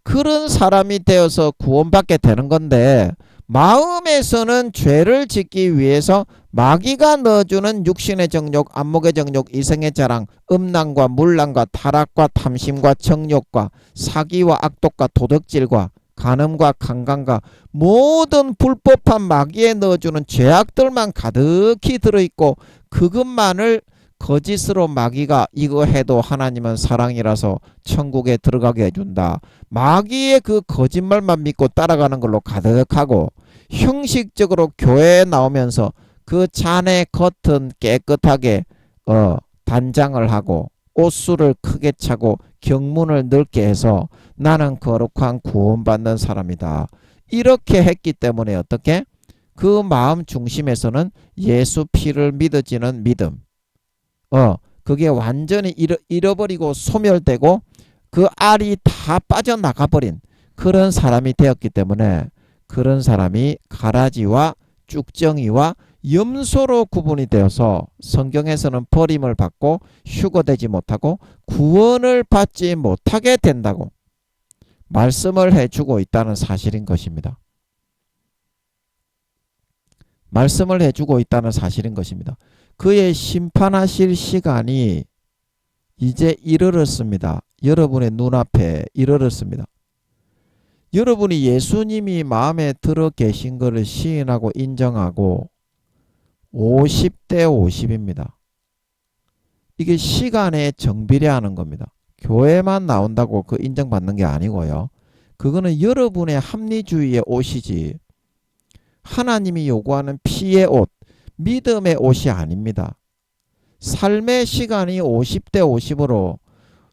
그런 사람이 되어서 구원받게 되는 건데, 마음에서는 죄를 짓기 위해서 마귀가 넣어주는 육신의 정욕, 안목의 정욕, 이생의 자랑, 음란과 물란과 타락과 탐심과 정욕과 사기와 악독과 도덕질과 간음과 강간과 모든 불법한 마귀에 넣어주는 죄악들만 가득히 들어있고, 그것만을 거짓으로 마귀가 이거 해도 하나님은 사랑이라서 천국에 들어가게 해준다, 마귀의 그 거짓말만 믿고 따라가는 걸로 가득하고, 형식적으로 교회에 나오면서 그 잔의 겉은 깨끗하게 단장을 하고 옷수를 크게 차고 경문을 넓게 해서 나는 거룩한 구원받는 사람이다, 이렇게 했기 때문에 어떻게? 그 마음 중심에서는 예수 피를 믿어지는 믿음, 그게 완전히 잃어버리고 소멸되고 그 알이 다 빠져나가버린 그런 사람이 되었기 때문에, 그런 사람이 가라지와 쭉정이와 염소로 구분이 되어서 성경에서는 버림을 받고 휴거되지 못하고 구원을 받지 못하게 된다고 말씀을 해주고 있다는 사실인 것입니다. 말씀을 해주고 있다는 사실인 것입니다. 그의 심판하실 시간이 이제 이르렀습니다. 여러분의 눈앞에 이르렀습니다. 여러분이 예수님이 마음에 들어 계신 것을 시인하고 인정하고 50대 50입니다. 이게 시간에 정비례하는 겁니다. 교회만 나온다고 그 인정받는 게 아니고요. 그거는 여러분의 합리주의의 옷이지 하나님이 요구하는 피의 옷, 믿음의 옷이 아닙니다. 삶의 시간이 50대 50으로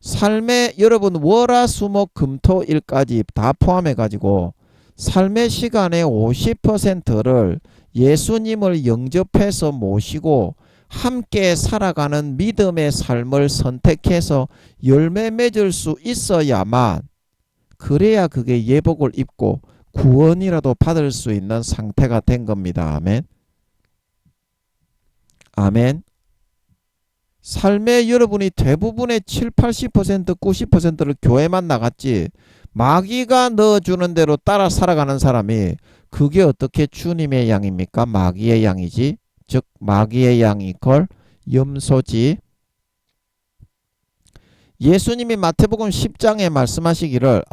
삶의 여러분 월화수목 금토일까지 다 포함해 가지고 삶의 시간의 50%를 예수님을 영접해서 모시고 함께 살아가는 믿음의 삶을 선택해서 열매 맺을 수 있어야만, 그래야 그게 예복을 입고 구원이라도 받을 수 있는 상태가 된 겁니다. 아멘. 아멘. 삶의 여러분이 대부분의 7, 80%, 90%를 교회만 나갔지 마귀가 넣어주는 대로 따라 살아가는 사람이 그게 어떻게 주님의 양입니까? 마귀의 양이지. 즉 마귀의 양이 걸 염소지. 예수님이 마태복음 10장에 말씀하시기를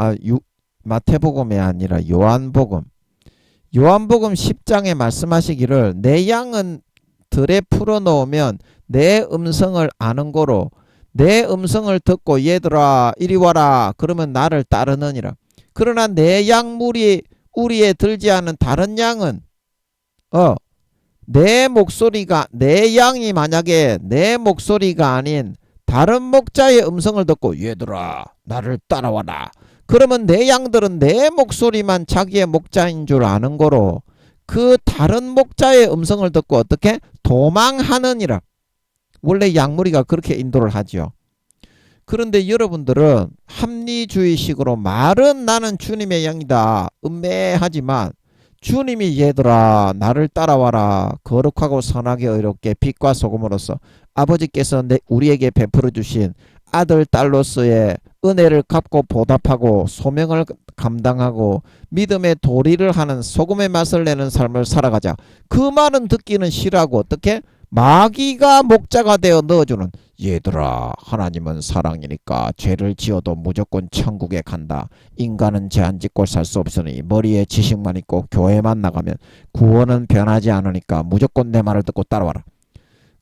마태복음이 아니라 요한복음 10장에 말씀하시기를 내 양은 들에 풀어놓으면 내 음성을 아는 거로 내 음성을 듣고 얘들아 이리 와라 그러면 나를 따르느니라. 그러나 내 양무리 우리에 들지 않은 다른 양은 내 목소리가, 내 양이 만약에 내 목소리가 아닌 다른 목자의 음성을 듣고 얘들아 나를 따라와라 그러면 내 양들은 내 목소리만 자기의 목자인 줄 아는 거로 그 다른 목자의 음성을 듣고 어떻게? 도망하느니라. 원래 양무리가 그렇게 인도를 하죠. 그런데 여러분들은 합리주의식으로 말은 나는 주님의 양이다 음매하지만 주님이 얘들아 나를 따라와라 거룩하고 선하게 의롭게 빛과 소금으로서 아버지께서 우리에게 베풀어 주신 아들 딸로서의 은혜를 갚고 보답하고 소명을 감당하고 믿음의 도리를 하는 소금의 맛을 내는 삶을 살아가자. 그 말은 듣기는 싫어하고 어떻게? 마귀가 목자가 되어 넣어주는 얘들아, 하나님은 사랑이니까 죄를 지어도 무조건 천국에 간다. 인간은 죄 안 짓고 살 수 없으니 머리에 지식만 있고 교회만 나가면 구원은 변하지 않으니까 무조건 내 말을 듣고 따라와라.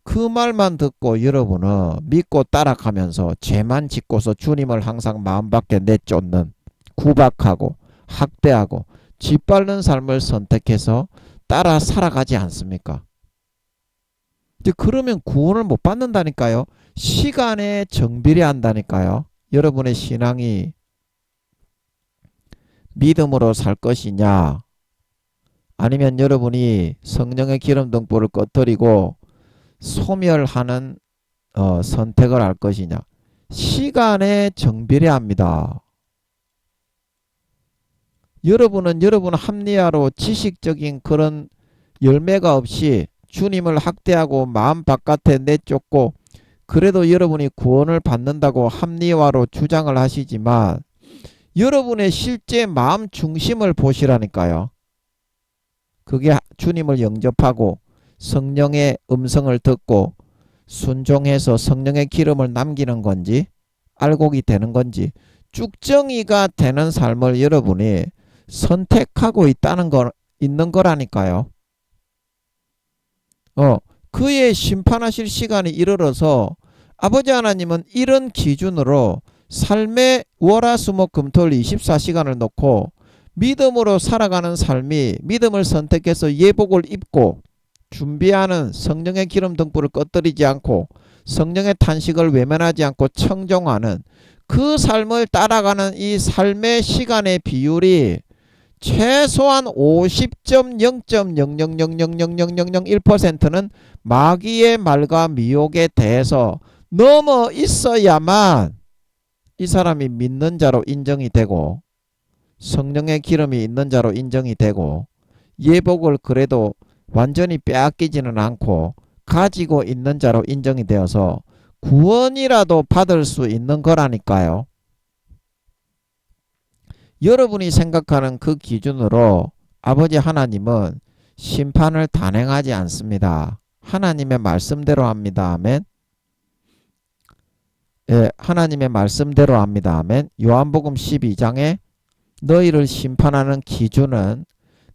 그 말만 듣고 여러분은 믿고 따라가면서 죄만 짓고서 주님을 항상 마음 밖에 내쫓는, 구박하고 학대하고 짓밟는 삶을 선택해서 따라 살아가지 않습니까? 이제 그러면 구원을 못 받는다니까요. 시간에 정비례한다니까요. 여러분의 신앙이 믿음으로 살 것이냐, 아니면 여러분이 성령의 기름 등불을 꺼뜨리고 소멸하는 선택을 할 것이냐. 시간에 정비례합니다. 여러분은 여러분 합리화로 지식적인 그런 열매가 없이 주님을 학대하고 마음 바깥에 내쫓고 그래도 여러분이 구원을 받는다고 합리화로 주장을 하시지만 여러분의 실제 마음 중심을 보시라니까요. 그게 주님을 영접하고 성령의 음성을 듣고 순종해서 성령의 기름을 남기는 건지 알곡이 되는 건지 쭉정이가 되는 삶을 여러분이 선택하고 있는 거라니까요. 그의 심판하실 시간이 이르러서 아버지 하나님은 이런 기준으로 삶의 월화수목금토일 24시간을 놓고 믿음으로 살아가는 삶이 믿음을 선택해서 예복을 입고 준비하는 성령의 기름 등불을 꺼뜨리지 않고 성령의 탄식을 외면하지 않고 청종하는 그 삶을 따라가는 이 삶의 시간의 비율이 최소한 50.0.000000001%는 마귀의 말과 미혹에 대해서 넘어 있어야만 이 사람이 믿는 자로 인정이 되고 성령의 기름이 있는 자로 인정이 되고 예복을 그래도 완전히 빼앗기지는 않고 가지고 있는 자로 인정이 되어서 구원이라도 받을 수 있는 거라니까요. 여러분이 생각하는 그 기준으로 아버지 하나님은 심판을 단행하지 않습니다. 하나님의 말씀대로 합니다. 아멘. 하나님의 말씀대로 합니다. 아멘. 요한복음 12장에 너희를 심판하는 기준은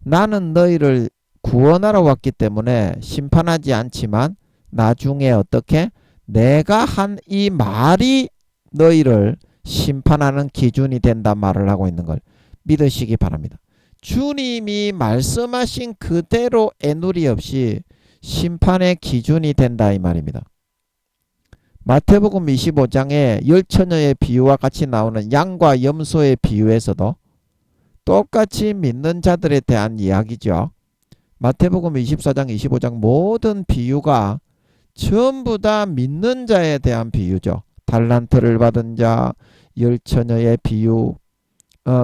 나는 너희를 구원하러 왔기 때문에 심판하지 않지만 나중에 어떻게 내가 한 이 말이 너희를 심판하는 기준이 된다 말을 하고 있는 걸 믿으시기 바랍니다. 주님이 말씀하신 그대로 애누리 없이 심판의 기준이 된다 이 말입니다. 마태복음 25장에 열처녀의 비유와 같이 나오는 양과 염소의 비유에서도 똑같이 믿는 자들에 대한 이야기죠. 마태복음 24장 25장 모든 비유가 전부 다 믿는 자에 대한 비유죠. 달란트를 받은 자, 열처녀의 비유,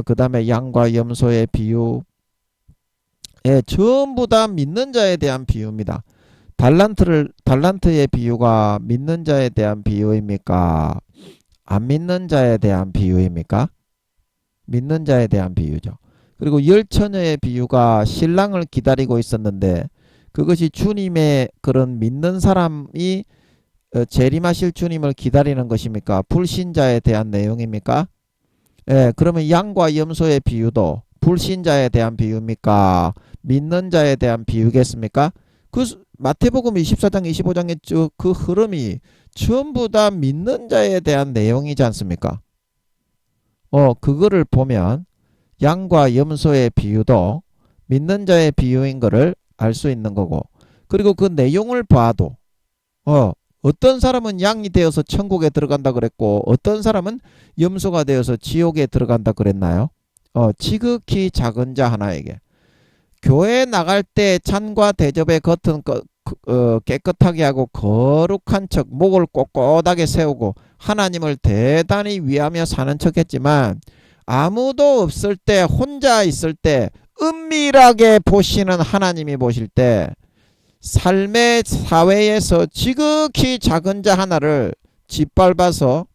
그 다음에 양과 염소의 비유, 전부 다 믿는 자에 대한 비유입니다. 달란트의 비유가 믿는 자에 대한 비유입니까? 안 믿는 자에 대한 비유입니까? 믿는 자에 대한 비유죠. 그리고 열처녀의 비유가 신랑을 기다리고 있었는데 그것이 주님의 그런 믿는 사람이 재림하실 주님을 기다리는 것입니까? 불신자에 대한 내용입니까? 그러면 양과 염소의 비유도 불신자에 대한 비유입니까? 믿는 자에 대한 비유겠습니까? 그 마태복음 24장 25장의 그 흐름이 전부 다 믿는 자에 대한 내용이지 않습니까? 그거를 보면 양과 염소의 비유도 믿는 자의 비유인 것을 알 수 있는 거고, 그리고 그 내용을 봐도 어떤 사람은 양이 되어서 천국에 들어간다 그랬고 어떤 사람은 염소가 되어서 지옥에 들어간다 그랬나요? 지극히 작은 자 하나에게 교회 나갈 때 잔과 대접의 겉은 깨끗하게 하고 거룩한 척 목을 꼿꼿하게 세우고 하나님을 대단히 위하며 사는 척 했지만 아무도 없을 때 혼자 있을 때 은밀하게 보시는 하나님이 보실 때 삶의 사회에서 지극히 작은 자 하나를 짓밟아서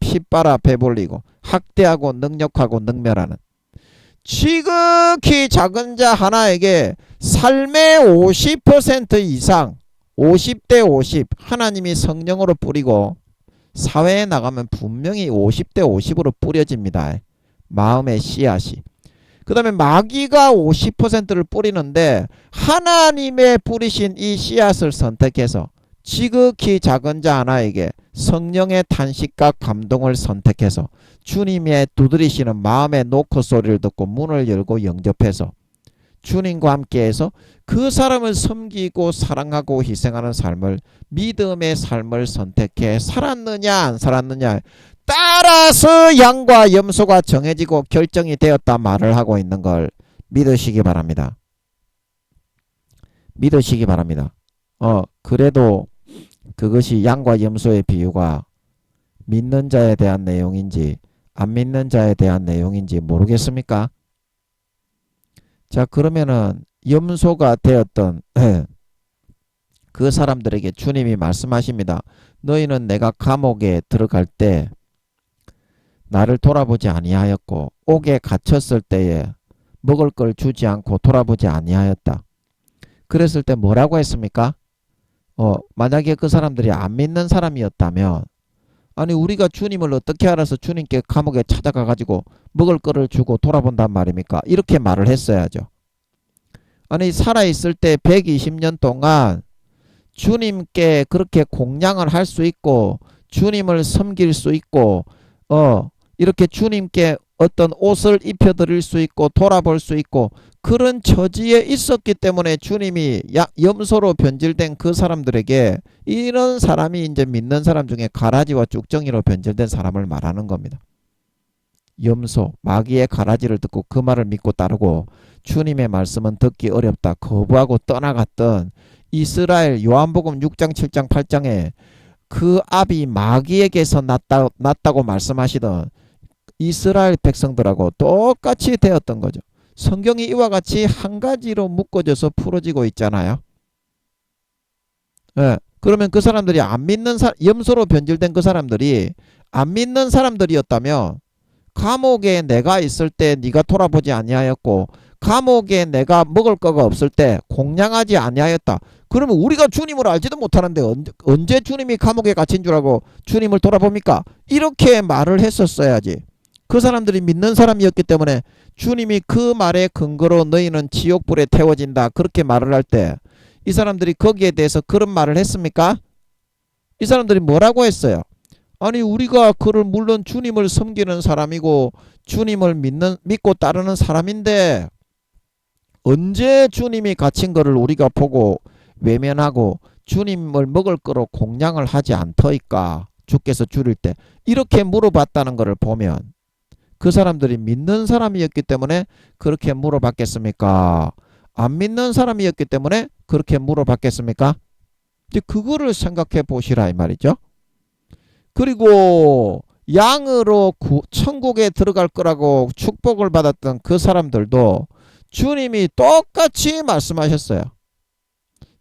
핏바라 배불리고 학대하고 능욕하고 능멸하는 지극히 작은 자 하나에게 삶의 50% 이상 50대 50 하나님이 성령으로 뿌리고 사회에 나가면 분명히 50대 50으로 뿌려집니다. 마음의 씨앗이. 그 다음에 마귀가 50%를 뿌리는데 하나님의 뿌리신 이 씨앗을 선택해서 지극히 작은 자 하나에게 성령의 탄식과 감동을 선택해서 주님의 두드리시는 마음의 노크 소리를 듣고 문을 열고 영접해서 주님과 함께해서 그 사람을 섬기고 사랑하고 희생하는 삶을, 믿음의 삶을 선택해 살았느냐 안 살았느냐 따라서 양과 염소가 정해지고 결정이 되었다 말을 하고 있는 걸 믿으시기 바랍니다. 믿으시기 바랍니다. 그래도 그것이 양과 염소의 비유가 믿는 자에 대한 내용인지 안 믿는 자에 대한 내용인지 모르겠습니까? 자, 그러면은 염소가 되었던 그 사람들에게 주님이 말씀하십니다. 너희는 내가 감옥에 들어갈 때 나를 돌아보지 아니하였고 옥에 갇혔을 때에 먹을 걸 주지 않고 돌아보지 아니하였다. 그랬을 때 뭐라고 했습니까? 만약에 그 사람들이 안 믿는 사람이었다면 아니 우리가 주님을 어떻게 알아서 주님께 감옥에 찾아가 가지고 먹을 거를 주고 돌아본단 말입니까? 이렇게 말을 했어야죠. 아니 살아있을 때 120년 동안 주님께 그렇게 공양을 할 수 있고 주님을 섬길 수 있고 이렇게 주님께 어떤 옷을 입혀드릴 수 있고 돌아볼 수 있고 그런 처지에 있었기 때문에 주님이 염소로 변질된 그 사람들에게 이런 사람이 이제 믿는 사람 중에 가라지와 쭉정이로 변질된 사람을 말하는 겁니다. 염소, 마귀의 가라지를 듣고 그 말을 믿고 따르고 주님의 말씀은 듣기 어렵다 거부하고 떠나갔던 이스라엘 요한복음 6장 7장 8장에 그 압이 마귀에게서 났다고 말씀하시던 이스라엘 백성들하고 똑같이 되었던 거죠. 성경이 이와 같이 한 가지로 묶어져서 풀어지고 있잖아요. 그러면 그 사람들이 안 믿는 염소로 변질된 그 사람들이 안 믿는 사람들이었다면 감옥에 내가 있을 때 네가 돌아보지 아니하였고 감옥에 내가 먹을 거가 없을 때 공양하지 아니하였다. 그러면 우리가 주님을 알지도 못하는데 언제 주님이 감옥에 갇힌 줄 알고 주님을 돌아봅니까? 이렇게 말을 했었어야지. 그 사람들이 믿는 사람이었기 때문에 주님이 그 말의 근거로 너희는 지옥불에 태워진다 그렇게 말을 할 때 이 사람들이 거기에 대해서 그런 말을 했습니까? 이 사람들이 뭐라고 했어요? 아니 우리가 그를 물론 주님을 섬기는 사람이고 주님을 믿고 따르는 사람인데 언제 주님이 갇힌 거를 우리가 보고 외면하고 주님을 먹을 거로 공양을 하지 않더이까 주께서 줄일 때 이렇게 물어봤다는 것을 보면 그 사람들이 믿는 사람이었기 때문에 그렇게 물어봤겠습니까? 안 믿는 사람이었기 때문에 그렇게 물어봤겠습니까? 이제 그거를 생각해 보시라 이 말이죠. 그리고 양으로 천국에 들어갈 거라고 축복을 받았던 그 사람들도 주님이 똑같이 말씀하셨어요.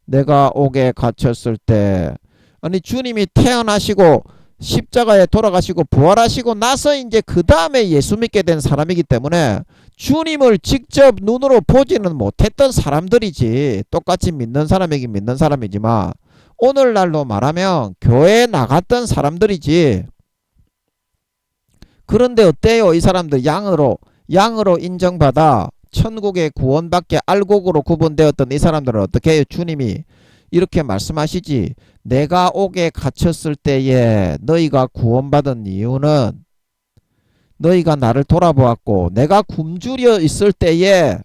내가 옥에 갇혔을 때 아니 주님이 태어나시고 십자가에 돌아가시고 부활하시고 나서 이제 그 다음에 예수 믿게 된 사람이기 때문에 주님을 직접 눈으로 보지는 못했던 사람들이지 똑같이 믿는 사람이긴 믿는 사람이지만 오늘날로 말하면 교회에 나갔던 사람들이지. 그런데 어때요? 이 사람들 양으로 인정받아 천국의 구원받게 알곡으로 구분되었던 이 사람들은 어떻게 해요? 주님이 이렇게 말씀하시지. 내가 옥에 갇혔을 때에 너희가 구원받은 이유는 너희가 나를 돌아보았고 내가 굶주려 있을 때에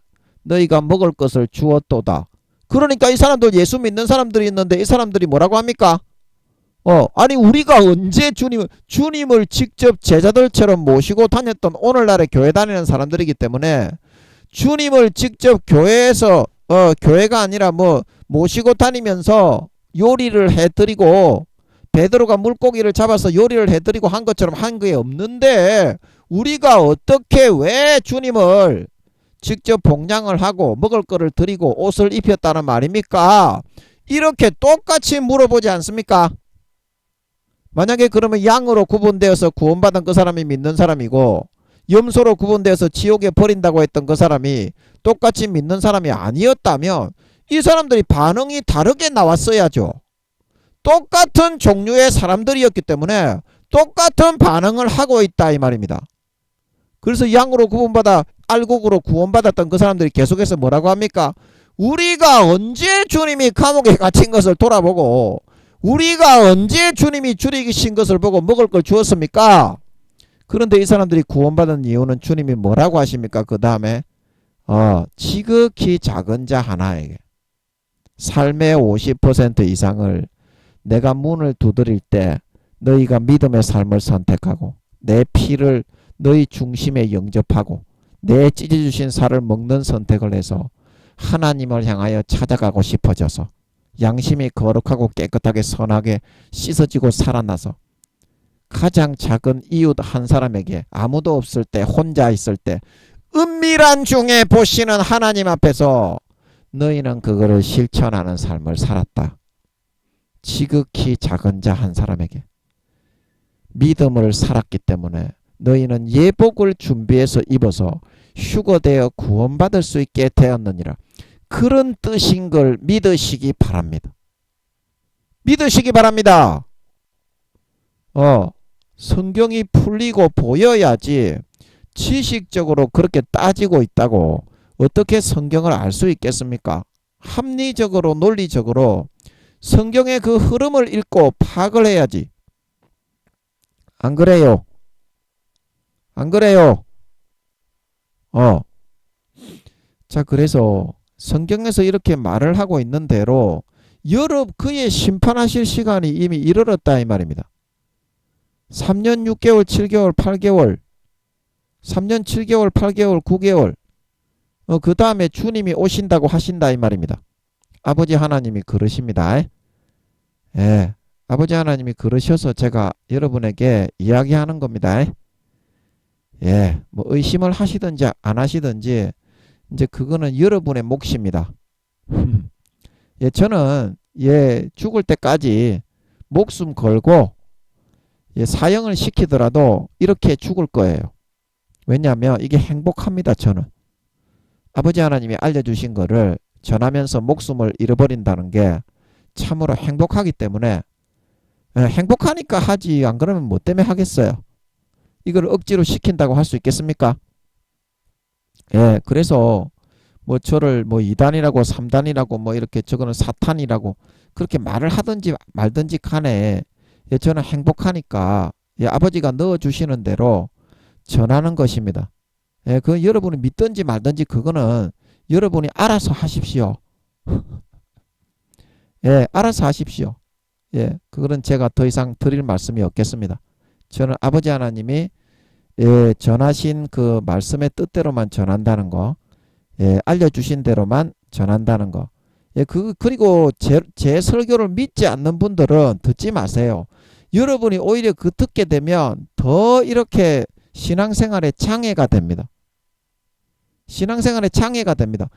너희가 먹을 것을 주었도다. 그러니까 이 사람들 예수 믿는 사람들이 있는데 이 사람들이 뭐라고 합니까? 아니 우리가 언제 주님을 직접 제자들처럼 모시고 다녔던 오늘날의 교회 다니는 사람들이기 때문에 주님을 직접 교회에서 교회가 아니라 모시고 다니면서 요리를 해드리고 베드로가 물고기를 잡아서 요리를 해드리고 한 것처럼 한 게 없는데 우리가 어떻게 왜 주님을 직접 봉양을 하고 먹을 거를 드리고 옷을 입혔다는 말입니까? 이렇게 똑같이 물어보지 않습니까? 만약에 그러면 양으로 구분되어서 구원받은 그 사람이 믿는 사람이고 염소로 구분되어서 지옥에 버린다고 했던 그 사람이 똑같이 믿는 사람이 아니었다면 이 사람들이 반응이 다르게 나왔어야죠. 똑같은 종류의 사람들이었기 때문에 똑같은 반응을 하고 있다 이 말입니다. 그래서 양으로 구원받아 알곡으로 구원받았던 그 사람들이 계속해서 뭐라고 합니까? 우리가 언제 주님이 감옥에 갇힌 것을 돌아보고 우리가 언제 주님이 죽이신 것을 보고 먹을 걸 주었습니까? 그런데 이 사람들이 구원받은 이유는 주님이 뭐라고 하십니까? 그 다음에 지극히 작은 자 하나에게 삶의 50% 이상을 내가 문을 두드릴 때 너희가 믿음의 삶을 선택하고 내 피를 너희 중심에 영접하고 내 찢어주신 살을 먹는 선택을 해서 하나님을 향하여 찾아가고 싶어져서 양심이 거룩하고 깨끗하게 선하게 씻어지고 살아나서 가장 작은 이웃 한 사람에게 아무도 없을 때 혼자 있을 때 은밀한 중에 보시는 하나님 앞에서 너희는 그거를 실천하는 삶을 살았다. 지극히 작은 자 한 사람에게 믿음을 살았기 때문에 너희는 예복을 준비해서 입어서 휴거되어 구원받을 수 있게 되었느니라. 그런 뜻인 걸 믿으시기 바랍니다. 믿으시기 바랍니다. 성경이 풀리고 보여야지 지식적으로 그렇게 따지고 있다고 어떻게 성경을 알 수 있겠습니까? 합리적으로 논리적으로 성경의 그 흐름을 읽고 파악을 해야지. 안 그래요? 안 그래요? 자, 그래서 성경에서 이렇게 말을 하고 있는 대로 그의 심판하실 시간이 이미 이르렀다 이 말입니다. 3년 6개월 7개월 8개월 3년 7개월 8개월 9개월 그 다음에 주님이 오신다고 하신다 이 말입니다. 아버지 하나님이 그러십니다. 예, 아버지 하나님이 그러셔서 제가 여러분에게 이야기하는 겁니다. 예, 뭐 의심을 하시든지 안 하시든지 이제 그거는 여러분의 몫입니다. 예, 저는 죽을 때까지 목숨 걸고 사형을 시키더라도 이렇게 죽을 거예요. 왜냐하면 이게 행복합니다. 저는 아버지 하나님이 알려주신 거를 전하면서 목숨을 잃어버린다는 게 참으로 행복하기 때문에 행복하니까 하지 안 그러면 뭐 때문에 하겠어요. 이걸 억지로 시킨다고 할 수 있겠습니까? 예, 그래서 뭐 저를 뭐 2단이라고 3단이라고 뭐 이렇게 저거는 사탄이라고 그렇게 말을 하든지 말든지 간에 저는 행복하니까 아버지가 넣어주시는 대로 전하는 것입니다. 예, 그 여러분이 믿든지 말든지 그거는 여러분이 알아서 하십시오. 예, 알아서 하십시오. 예, 그거는 제가 더 이상 드릴 말씀이 없겠습니다. 저는 아버지 하나님이 전하신 그 말씀의 뜻대로만 전한다는 거, 알려주신 대로만 전한다는 거. 그리고 제 설교를 믿지 않는 분들은 듣지 마세요. 여러분이 오히려 그 듣게 되면 더 이렇게 신앙생활에 장애가 됩니다. 신앙생활에 장애가 됩니다.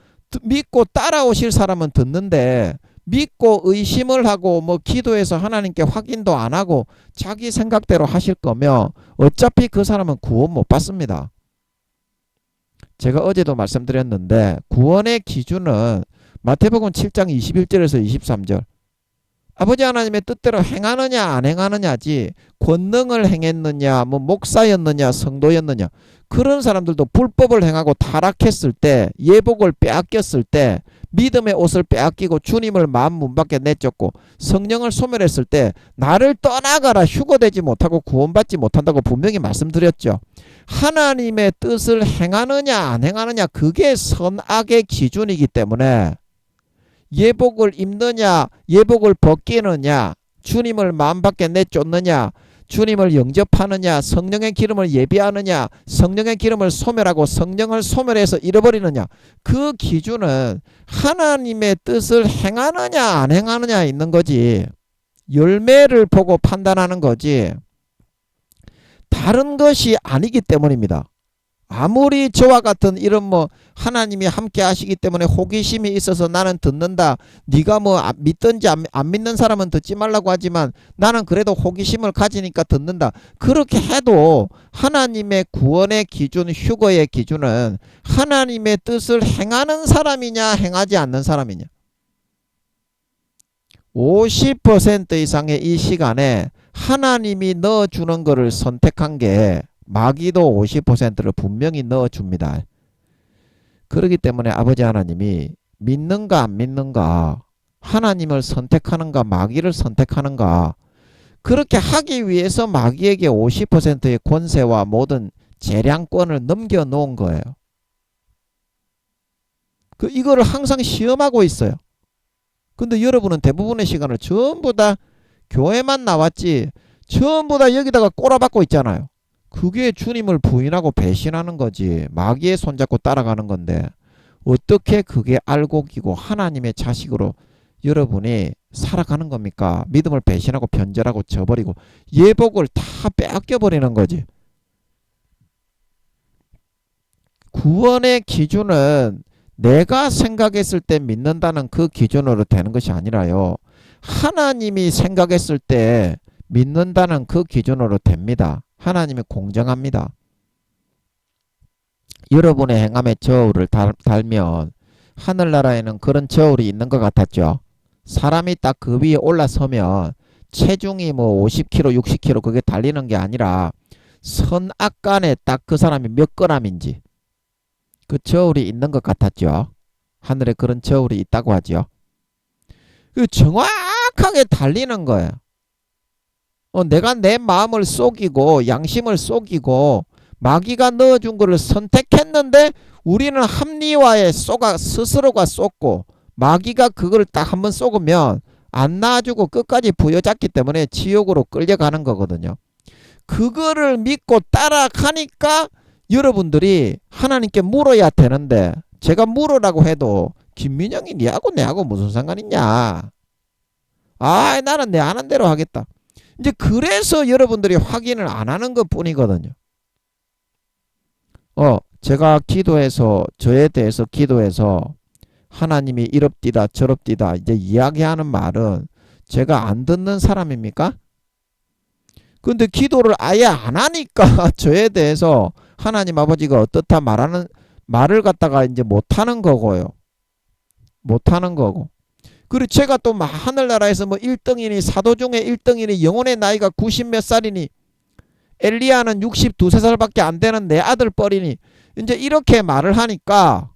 믿고 따라오실 사람은 듣는데 믿고 의심을 하고 뭐 기도해서 하나님께 확인도 안 하고 자기 생각대로 하실 거면 어차피 그 사람은 구원 못 받습니다. 제가 어제도 말씀드렸는데 구원의 기준은 마태복음 7장 21절에서 23절 아버지 하나님의 뜻대로 행하느냐 안 행하느냐지 권능을 행했느냐 뭐 목사였느냐 성도였느냐 그런 사람들도 불법을 행하고 타락했을 때 예복을 빼앗겼을 때 믿음의 옷을 빼앗기고 주님을 마음 문 밖에 내쫓고 성령을 소멸했을 때 나를 떠나가라 휴거되지 못하고 구원받지 못한다고 분명히 말씀드렸죠. 하나님의 뜻을 행하느냐 안 행하느냐 그게 선악의 기준이기 때문에 예복을 입느냐 예복을 벗기느냐 주님을 마음 밖에 내쫓느냐 주님을 영접하느냐 성령의 기름을 예비하느냐 성령의 기름을 소멸하고 성령을 소멸해서 잃어버리느냐 그 기준은 하나님의 뜻을 행하느냐 안 행하느냐에 있는 거지 열매를 보고 판단하는 거지 다른 것이 아니기 때문입니다. 아무리 저와 같은 이런 뭐 하나님이 함께 하시기 때문에 호기심이 있어서 나는 듣는다. 네가 뭐 믿든지 안 믿는 사람은 듣지 말라고 하지만 나는 그래도 호기심을 가지니까 듣는다. 그렇게 해도 하나님의 구원의 기준, 휴거의 기준은 하나님의 뜻을 행하는 사람이냐 행하지 않는 사람이냐. 50% 이상의 이 시간에 하나님이 넣어주는 거를 선택한 게 마귀도 50%를 분명히 넣어줍니다. 그렇기 때문에 아버지 하나님이 믿는가 안 믿는가, 하나님을 선택하는가 마귀를 선택하는가, 그렇게 하기 위해서 마귀에게 50%의 권세와 모든 재량권을 넘겨놓은 거예요. 이거를 항상 시험하고 있어요. 근데 여러분은 대부분의 시간을 전부 다 교회만 나왔지 전부 다 여기다가 꼬라박고 있잖아요. 그게 주님을 부인하고 배신하는 거지. 마귀의 손잡고 따라가는 건데 어떻게 그게 알고 기고 하나님의 자식으로 여러분이 살아가는 겁니까? 믿음을 배신하고 변절하고 져버리고 예복을 다 빼앗겨버리는 거지. 구원의 기준은 내가 생각했을 때 믿는다는 그 기준으로 되는 것이 아니라요. 하나님이 생각했을 때 믿는다는 그 기준으로 됩니다. 하나님이 공정합니다. 여러분의 행함의 저울을 달면 하늘나라에는 그런 저울이 있는 것 같았죠. 사람이 딱 그 위에 올라서면 체중이 뭐 50kg, 60kg 그게 달리는 게 아니라 선악간에 딱 그 사람이 몇 g인지 그 저울이 있는 것 같았죠. 하늘에 그런 저울이 있다고 하죠. 그 정확하게 달리는 거예요. 내가 내 마음을 속이고 양심을 속이고 마귀가 넣어준 거를 선택했는데 우리는 합리화에 스스로가 쏟고 마귀가 그걸 딱 한번 쏟으면 안 놔주고 끝까지 부여잡기 때문에 지옥으로 끌려가는 거거든요. 그거를 믿고 따라가니까 여러분들이 하나님께 물어야 되는데 제가 물으라고 해도 김민영이 니하고 내하고 무슨 상관있냐. 나는 내 아는 대로 하겠다. 이제 그래서 여러분들이 확인을 안 하는 것 뿐이거든요. 제가 기도해서 저에 대해서 기도해서 하나님이 이럽디다 저럽디다 이제 이야기하는 말은 제가 안 듣는 사람입니까? 근데 기도를 아예 안 하니까 저에 대해서 하나님 아버지가 어떻다 말하는 말을 갖다가 이제 못하는 거고요. 못하는 거고. 그리고 제가 또 하늘나라에서 뭐 1등이니 사도 중에 1등이니 영혼의 나이가 90 몇 살이니 엘리야는 62, 3살밖에 안 되는 내 아들 뻘이니 이제 이렇게 말을 하니까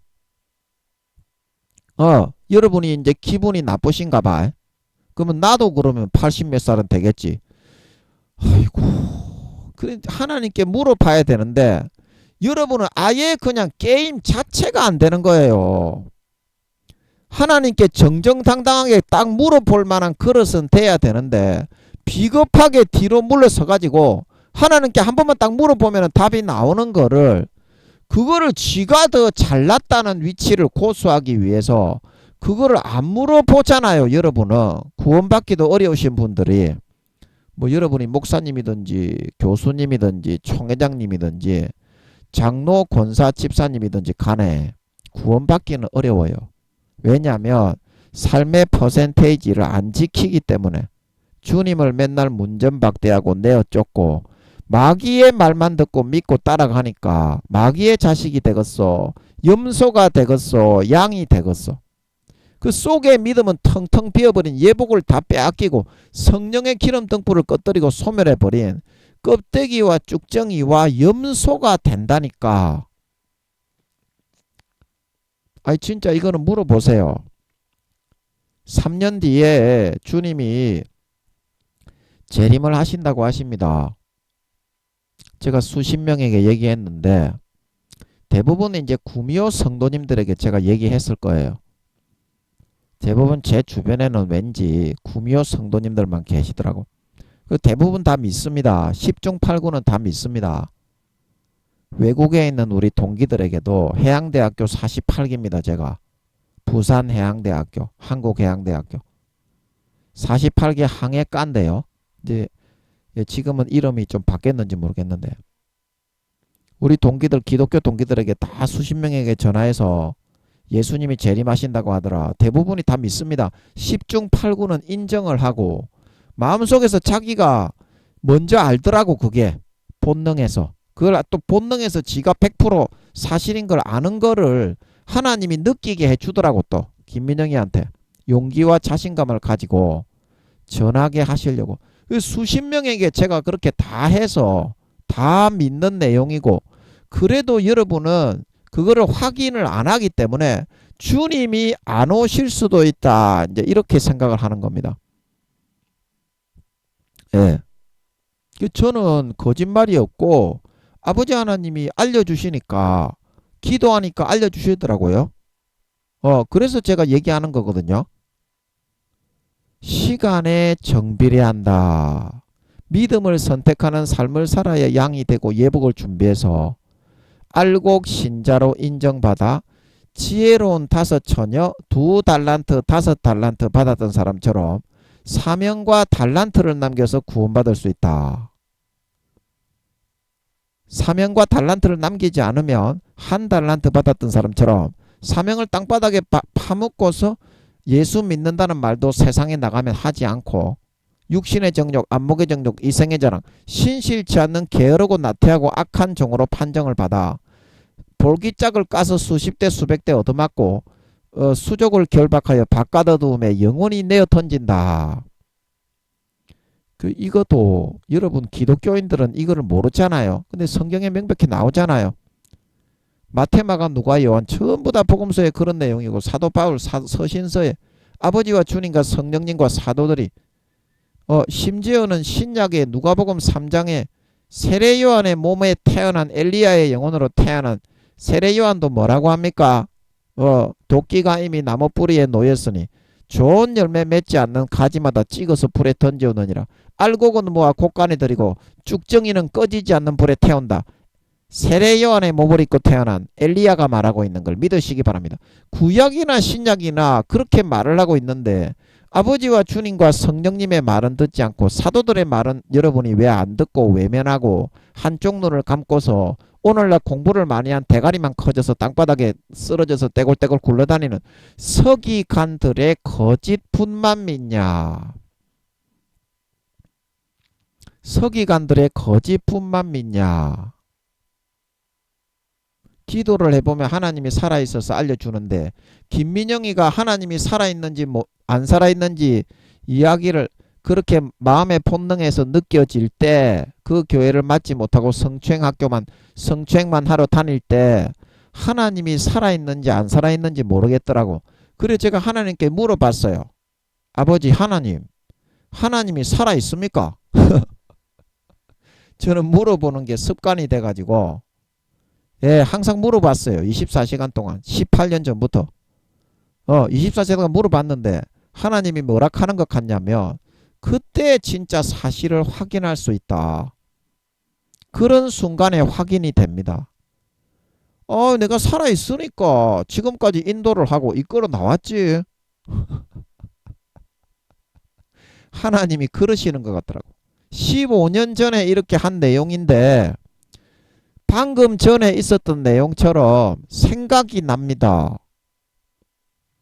여러분이 이제 기분이 나쁘신가 봐. 그러면 나도 그러면 80 몇 살은 되겠지. 아이고, 그래 하나님께 물어봐야 되는데 여러분은 아예 그냥 게임 자체가 안 되는 거예요. 하나님께 정정당당하게 딱 물어볼 만한 그릇은 돼야 되는데 비겁하게 뒤로 물러서 가지고 하나님께 한 번만 딱 물어보면 답이 나오는 거를 그거를 쥐가 더 잘났다는 위치를 고수하기 위해서 그거를 안 물어보잖아요. 여러분은 구원받기도 어려우신 분들이 뭐 여러분이 목사님이든지 교수님이든지 총회장님이든지 장로 권사 집사님이든지 간에 구원받기는 어려워요. 왜냐하면 삶의 퍼센테이지를 안 지키기 때문에 주님을 맨날 문전박대하고 내어쫓고 마귀의 말만 듣고 믿고 따라가니까 마귀의 자식이 되겠어. 염소가 되겠어. 양이 되겠어. 그 속에 믿음은 텅텅 비어버린 예복을 다 빼앗기고 성령의 기름 등불을 꺼뜨리고 소멸해버린 껍데기와 쭉정이와 염소가 된다니까. 아니 진짜 이거는 물어보세요. 3년 뒤에 주님이 재림을 하신다고 하십니다. 제가 수십 명에게 얘기했는데 대부분 이제 구미호 성도님들에게 제가 얘기했을 거예요. 대부분 제 주변에는 왠지 구미호 성도님들만 계시더라고. 대부분 다 믿습니다. 10중 8구는 다 믿습니다. 외국에 있는 우리 동기들에게도 해양대학교 48기입니다. 제가 부산해양대학교, 한국해양대학교 48기 항해과인데요. 이제 지금은 이름이 좀 바뀌었는지 모르겠는데 우리 동기들 기독교 동기들에게 다 수십 명에게 전화해서 예수님이 재림하신다고 하더라. 대부분이 다 믿습니다. 10중 8구는 인정을 하고 마음속에서 자기가 먼저 알더라고. 그게 본능에서 그걸 또 본능에서 지가 100% 사실인 걸 아는 거를 하나님이 느끼게 해주더라고. 또 김민영이한테 용기와 자신감을 가지고 전하게 하시려고. 수십 명에게 제가 그렇게 다 해서 다 믿는 내용이고, 그래도 여러분은 그거를 확인을 안 하기 때문에 주님이 안 오실 수도 있다. 이제 이렇게 생각을 하는 겁니다. 예. 저는 거짓말이 없고 아버지 하나님이 알려주시니까 기도하니까 알려주시더라고요. 그래서 제가 얘기하는 거거든요. 시간에 정비례한다. 믿음을 선택하는 삶을 살아야 양이 되고 예복을 준비해서 알곡 신자로 인정받아 지혜로운 5처녀 2달란트 5달란트 받았던 사람처럼 사명과 달란트를 남겨서 구원받을 수 있다. 사명과 달란트를 남기지 않으면 1달란트 받았던 사람처럼 사명을 땅바닥에 파묻고서 예수 믿는다는 말도 세상에 나가면 하지 않고 육신의 정욕, 안목의 정욕, 이생의 자랑, 신실치 않는 게으르고 나태하고 악한 종으로 판정을 받아 볼기짝을 까서 수십 대 수백 대 얻어맞고 수족을 결박하여 바깥 어두움에 영원히 내어 던진다. 이것도 여러분 기독교인들은 이거를 모르잖아요. 근데 성경에 명백히 나오잖아요. 마태, 마가, 누가, 요한 전부 다 복음서에 그런 내용이고 사도 바울 서신서에 아버지와 주님과 성령님과 사도들이 심지어는 신약의 누가복음 3장에 세례 요한의 몸에 태어난 엘리야의 영혼으로 태어난 세례 요한도 뭐라고 합니까? 도끼가 이미 나무 뿌리에 놓였으니 좋은 열매 맺지 않는 가지마다 찍어서 불에 던져오느니라. 알곡은 모아 곡간에 들이고 쭉정이는 꺼지지 않는 불에 태운다. 세례 요한의 몸을 입고 태어난 엘리야가 말하고 있는 걸 믿으시기 바랍니다. 구약이나 신약이나 그렇게 말을 하고 있는데 아버지와 주님과 성령님의 말은 듣지 않고 사도들의 말은 여러분이 왜 안 듣고 외면하고 한쪽 눈을 감고서 오늘날 공부를 많이 한 대가리만 커져서 땅바닥에 쓰러져서 떼굴떼굴 굴러다니는 서기관들의 거짓뿐만 믿냐? 서기관들의 거짓뿐만 믿냐? 기도를 해보면 하나님이 살아있어서 알려주는데 김민영이가 하나님이 살아있는지 안 살아있는지 이야기를 그렇게 마음의 본능에서 느껴질 때 그 교회를 맡지 못하고 성추행만 하러 다닐 때 하나님이 살아있는지 안 살아있는지 모르겠더라고. 그래서 제가 하나님께 물어봤어요. 아버지 하나님이 살아있습니까? 저는 물어보는 게 습관이 돼가지고 항상 물어봤어요. 24시간 동안 18년 전부터 24시간 동안 물어봤는데 하나님이 뭐라 하는 것 같냐면 그때 진짜 사실을 확인할 수 있다. 그런 순간에 확인이 됩니다. 내가 살아있으니까 지금까지 인도를 하고 이끌어 나왔지. 하나님이 그러시는 것 같더라고. 15년 전에 이렇게 한 내용인데 방금 전에 있었던 내용처럼 생각이 납니다.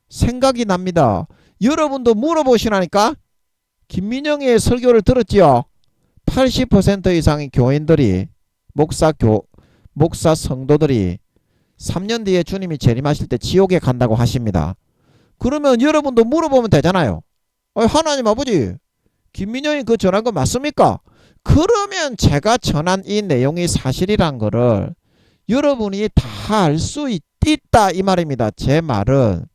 생각이 납니다. 여러분도 물어보시라니까. 김민영의 설교를 들었지요. 80% 이상의 교인들이 목사 성도들이 3년 뒤에 주님이 재림하실 때 지옥에 간다고 하십니다. 그러면 여러분도 물어보면 되잖아요. 하나님 아버지 김민영이 그 전한 거 맞습니까? 그러면 제가 전한 이 내용이 사실이란 거를 여러분이 다 알 수 있다 이 말입니다. 제 말은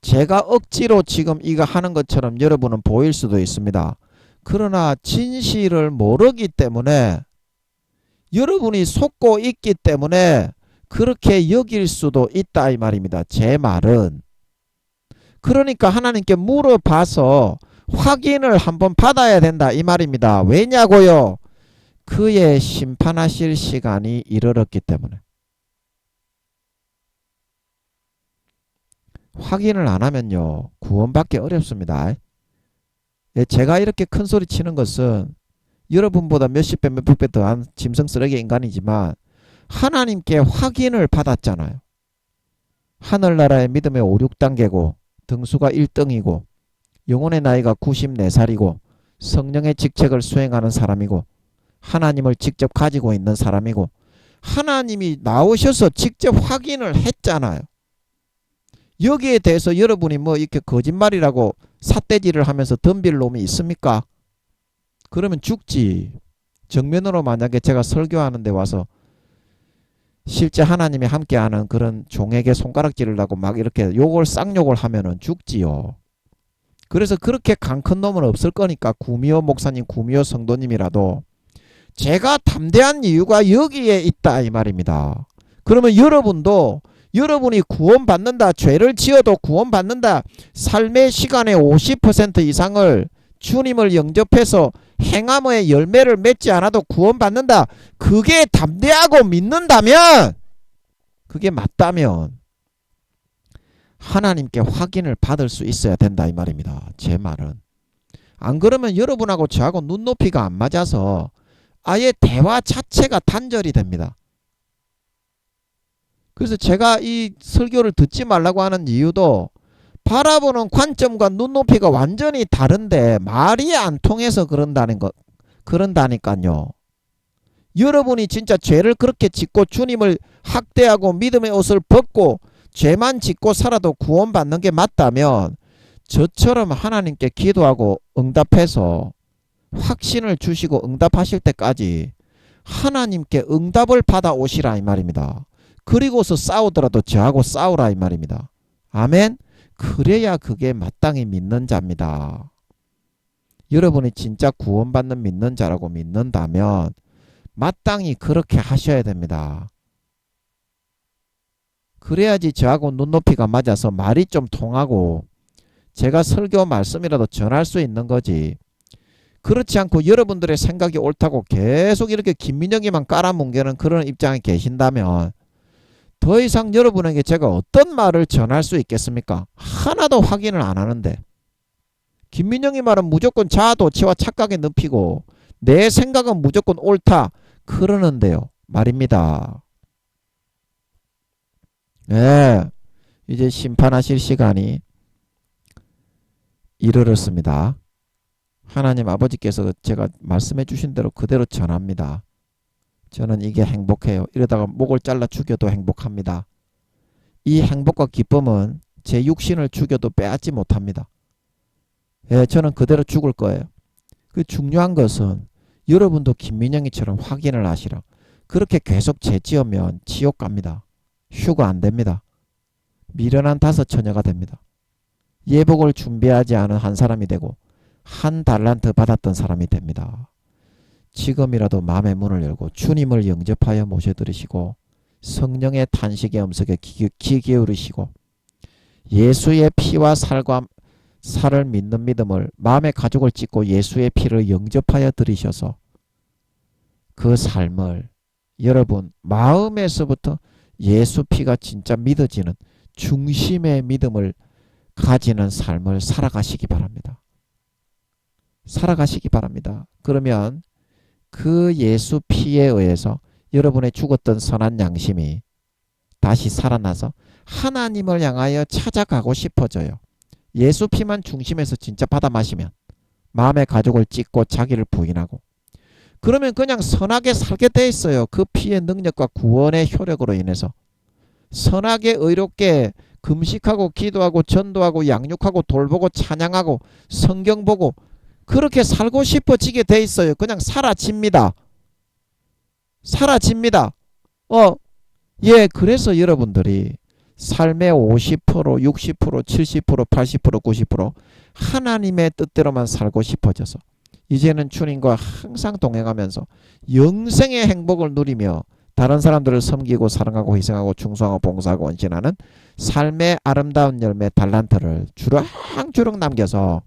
제가 억지로 지금 이거 하는 것처럼 여러분은 보일 수도 있습니다. 그러나 진실을 모르기 때문에 여러분이 속고 있기 때문에 그렇게 여길 수도 있다 이 말입니다. 제 말은. 그러니까 하나님께 물어봐서 확인을 한번 받아야 된다 이 말입니다. 왜냐고요? 그의 심판하실 시간이 이르렀기 때문에. 확인을 안 하면요 구원받기 어렵습니다. 제가 이렇게 큰 소리 치는 것은 여러분보다 몇십 배 몇백 배 더한 짐승 쓰레기 인간이지만 하나님께 확인을 받았잖아요. 하늘나라의 믿음의 5, 6단계고 등수가 1등이고 영혼의 나이가 94살이고 성령의 직책을 수행하는 사람이고 하나님을 직접 가지고 있는 사람이고 하나님이 나오셔서 직접 확인을 했잖아요. 여기에 대해서 여러분이 뭐 이렇게 거짓말이라고 삿대질을 하면서 덤빌 놈이 있습니까? 그러면 죽지. 정면으로 만약에 제가 설교하는 데 와서 실제 하나님이 함께하는 그런 종에게 손가락질을 하고 막 이렇게 욕을 쌍욕을 하면은 죽지요. 그래서 그렇게 강 큰 놈은 없을 거니까 구미호 목사님, 구미호 성도님이라도 제가 담대한 이유가 여기에 있다 이 말입니다. 그러면 여러분도 여러분이 구원받는다, 죄를 지어도 구원받는다, 삶의 시간의 50% 이상을 주님을 영접해서 행함의 열매를 맺지 않아도 구원받는다. 그게 담대하고 믿는다면, 그게 맞다면 하나님께 확인을 받을 수 있어야 된다 이 말입니다. 제 말은. 안 그러면 여러분하고 저하고 눈높이가 안 맞아서 아예 대화 자체가 단절이 됩니다. 그래서 제가 이 설교를 듣지 말라고 하는 이유도 바라보는 관점과 눈높이가 완전히 다른데 말이 안 통해서 그런다니까요. 여러분이 진짜 죄를 그렇게 짓고 주님을 학대하고 믿음의 옷을 벗고 죄만 짓고 살아도 구원받는 게 맞다면 저처럼 하나님께 기도하고 응답해서 확신을 주시고 응답하실 때까지 하나님께 응답을 받아오시라 이 말입니다. 그리고서 싸우더라도 저하고 싸우라 이 말입니다. 아멘. 그래야 그게 마땅히 믿는 자입니다. 여러분이 진짜 구원받는 믿는 자라고 믿는다면 마땅히 그렇게 하셔야 됩니다. 그래야지 저하고 눈높이가 맞아서 말이 좀 통하고 제가 설교 말씀이라도 전할 수 있는 거지. 그렇지 않고 여러분들의 생각이 옳다고 계속 이렇게 김민영이만 깔아뭉개는 그런 입장에 계신다면 더 이상 여러분에게 제가 어떤 말을 전할 수 있겠습니까? 하나도 확인을 안 하는데. 김민영이 말은 무조건 자아도취와 착각에 눕히고 내 생각은 무조건 옳다 그러는데요. 말입니다. 네, 이제 심판하실 시간이 이르렀습니다. 하나님 아버지께서 제가 말씀해 주신 대로 그대로 전합니다. 저는 이게 행복해요. 이러다가 목을 잘라 죽여도 행복합니다. 이 행복과 기쁨은 제 육신을 죽여도 빼앗지 못합니다. 예, 저는 그대로 죽을 거예요. 그 중요한 것은 여러분도 김민영이처럼 확인을 하시라. 그렇게 계속 죄 지으면 지옥 갑니다. 휴가 안 됩니다. 미련한 다섯 처녀가 됩니다. 예복을 준비하지 않은 한 사람이 되고 한 달란트 받았던 사람이 됩니다. 지금이라도 마음의 문을 열고 주님을 영접하여 모셔드리시고 성령의 탄식의 음성에 귀 기울이시고 예수의 피와 살을 믿는 믿음을 마음의 가죽을 찢고 예수의 피를 영접하여 드리셔서 그 삶을 여러분 마음에서부터 예수 피가 진짜 믿어지는 중심의 믿음을 가지는 삶을 살아가시기 바랍니다. 살아가시기 바랍니다. 그러면 그 예수 피에 의해서 여러분의 죽었던 선한 양심이 다시 살아나서 하나님을 향하여 찾아가고 싶어져요. 예수 피만 중심에서 진짜 받아 마시면 마음의 가죽을 찢고 자기를 부인하고 그러면 그냥 선하게 살게 돼 있어요. 그 피의 능력과 구원의 효력으로 인해서 선하게 의롭게 금식하고 기도하고 전도하고 양육하고 돌보고 찬양하고 성경 보고 그렇게 살고 싶어지게 돼 있어요. 그냥 사라집니다. 사라집니다. 예, 그래서 여러분들이 삶의 50%, 60%, 70%, 80%, 90% 하나님의 뜻대로만 살고 싶어져서 이제는 주님과 항상 동행하면서 영생의 행복을 누리며 다른 사람들을 섬기고 사랑하고 희생하고 충성하고 봉사하고 헌신하는 삶의 아름다운 열매 달란트를 주렁주렁 남겨서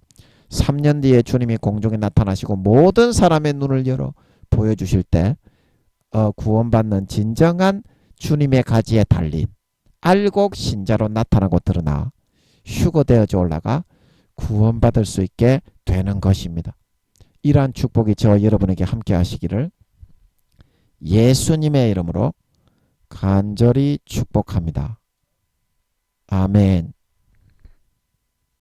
3년 뒤에 주님이 공중에 나타나시고 모든 사람의 눈을 열어 보여주실 때 구원받는 진정한 주님의 가지에 달린 알곡 신자로 나타나고 드러나 휴거되어져 올라가 구원받을 수 있게 되는 것입니다. 이러한 축복이 저와 여러분에게 함께 하시기를 예수님의 이름으로 간절히 축복합니다. 아멘.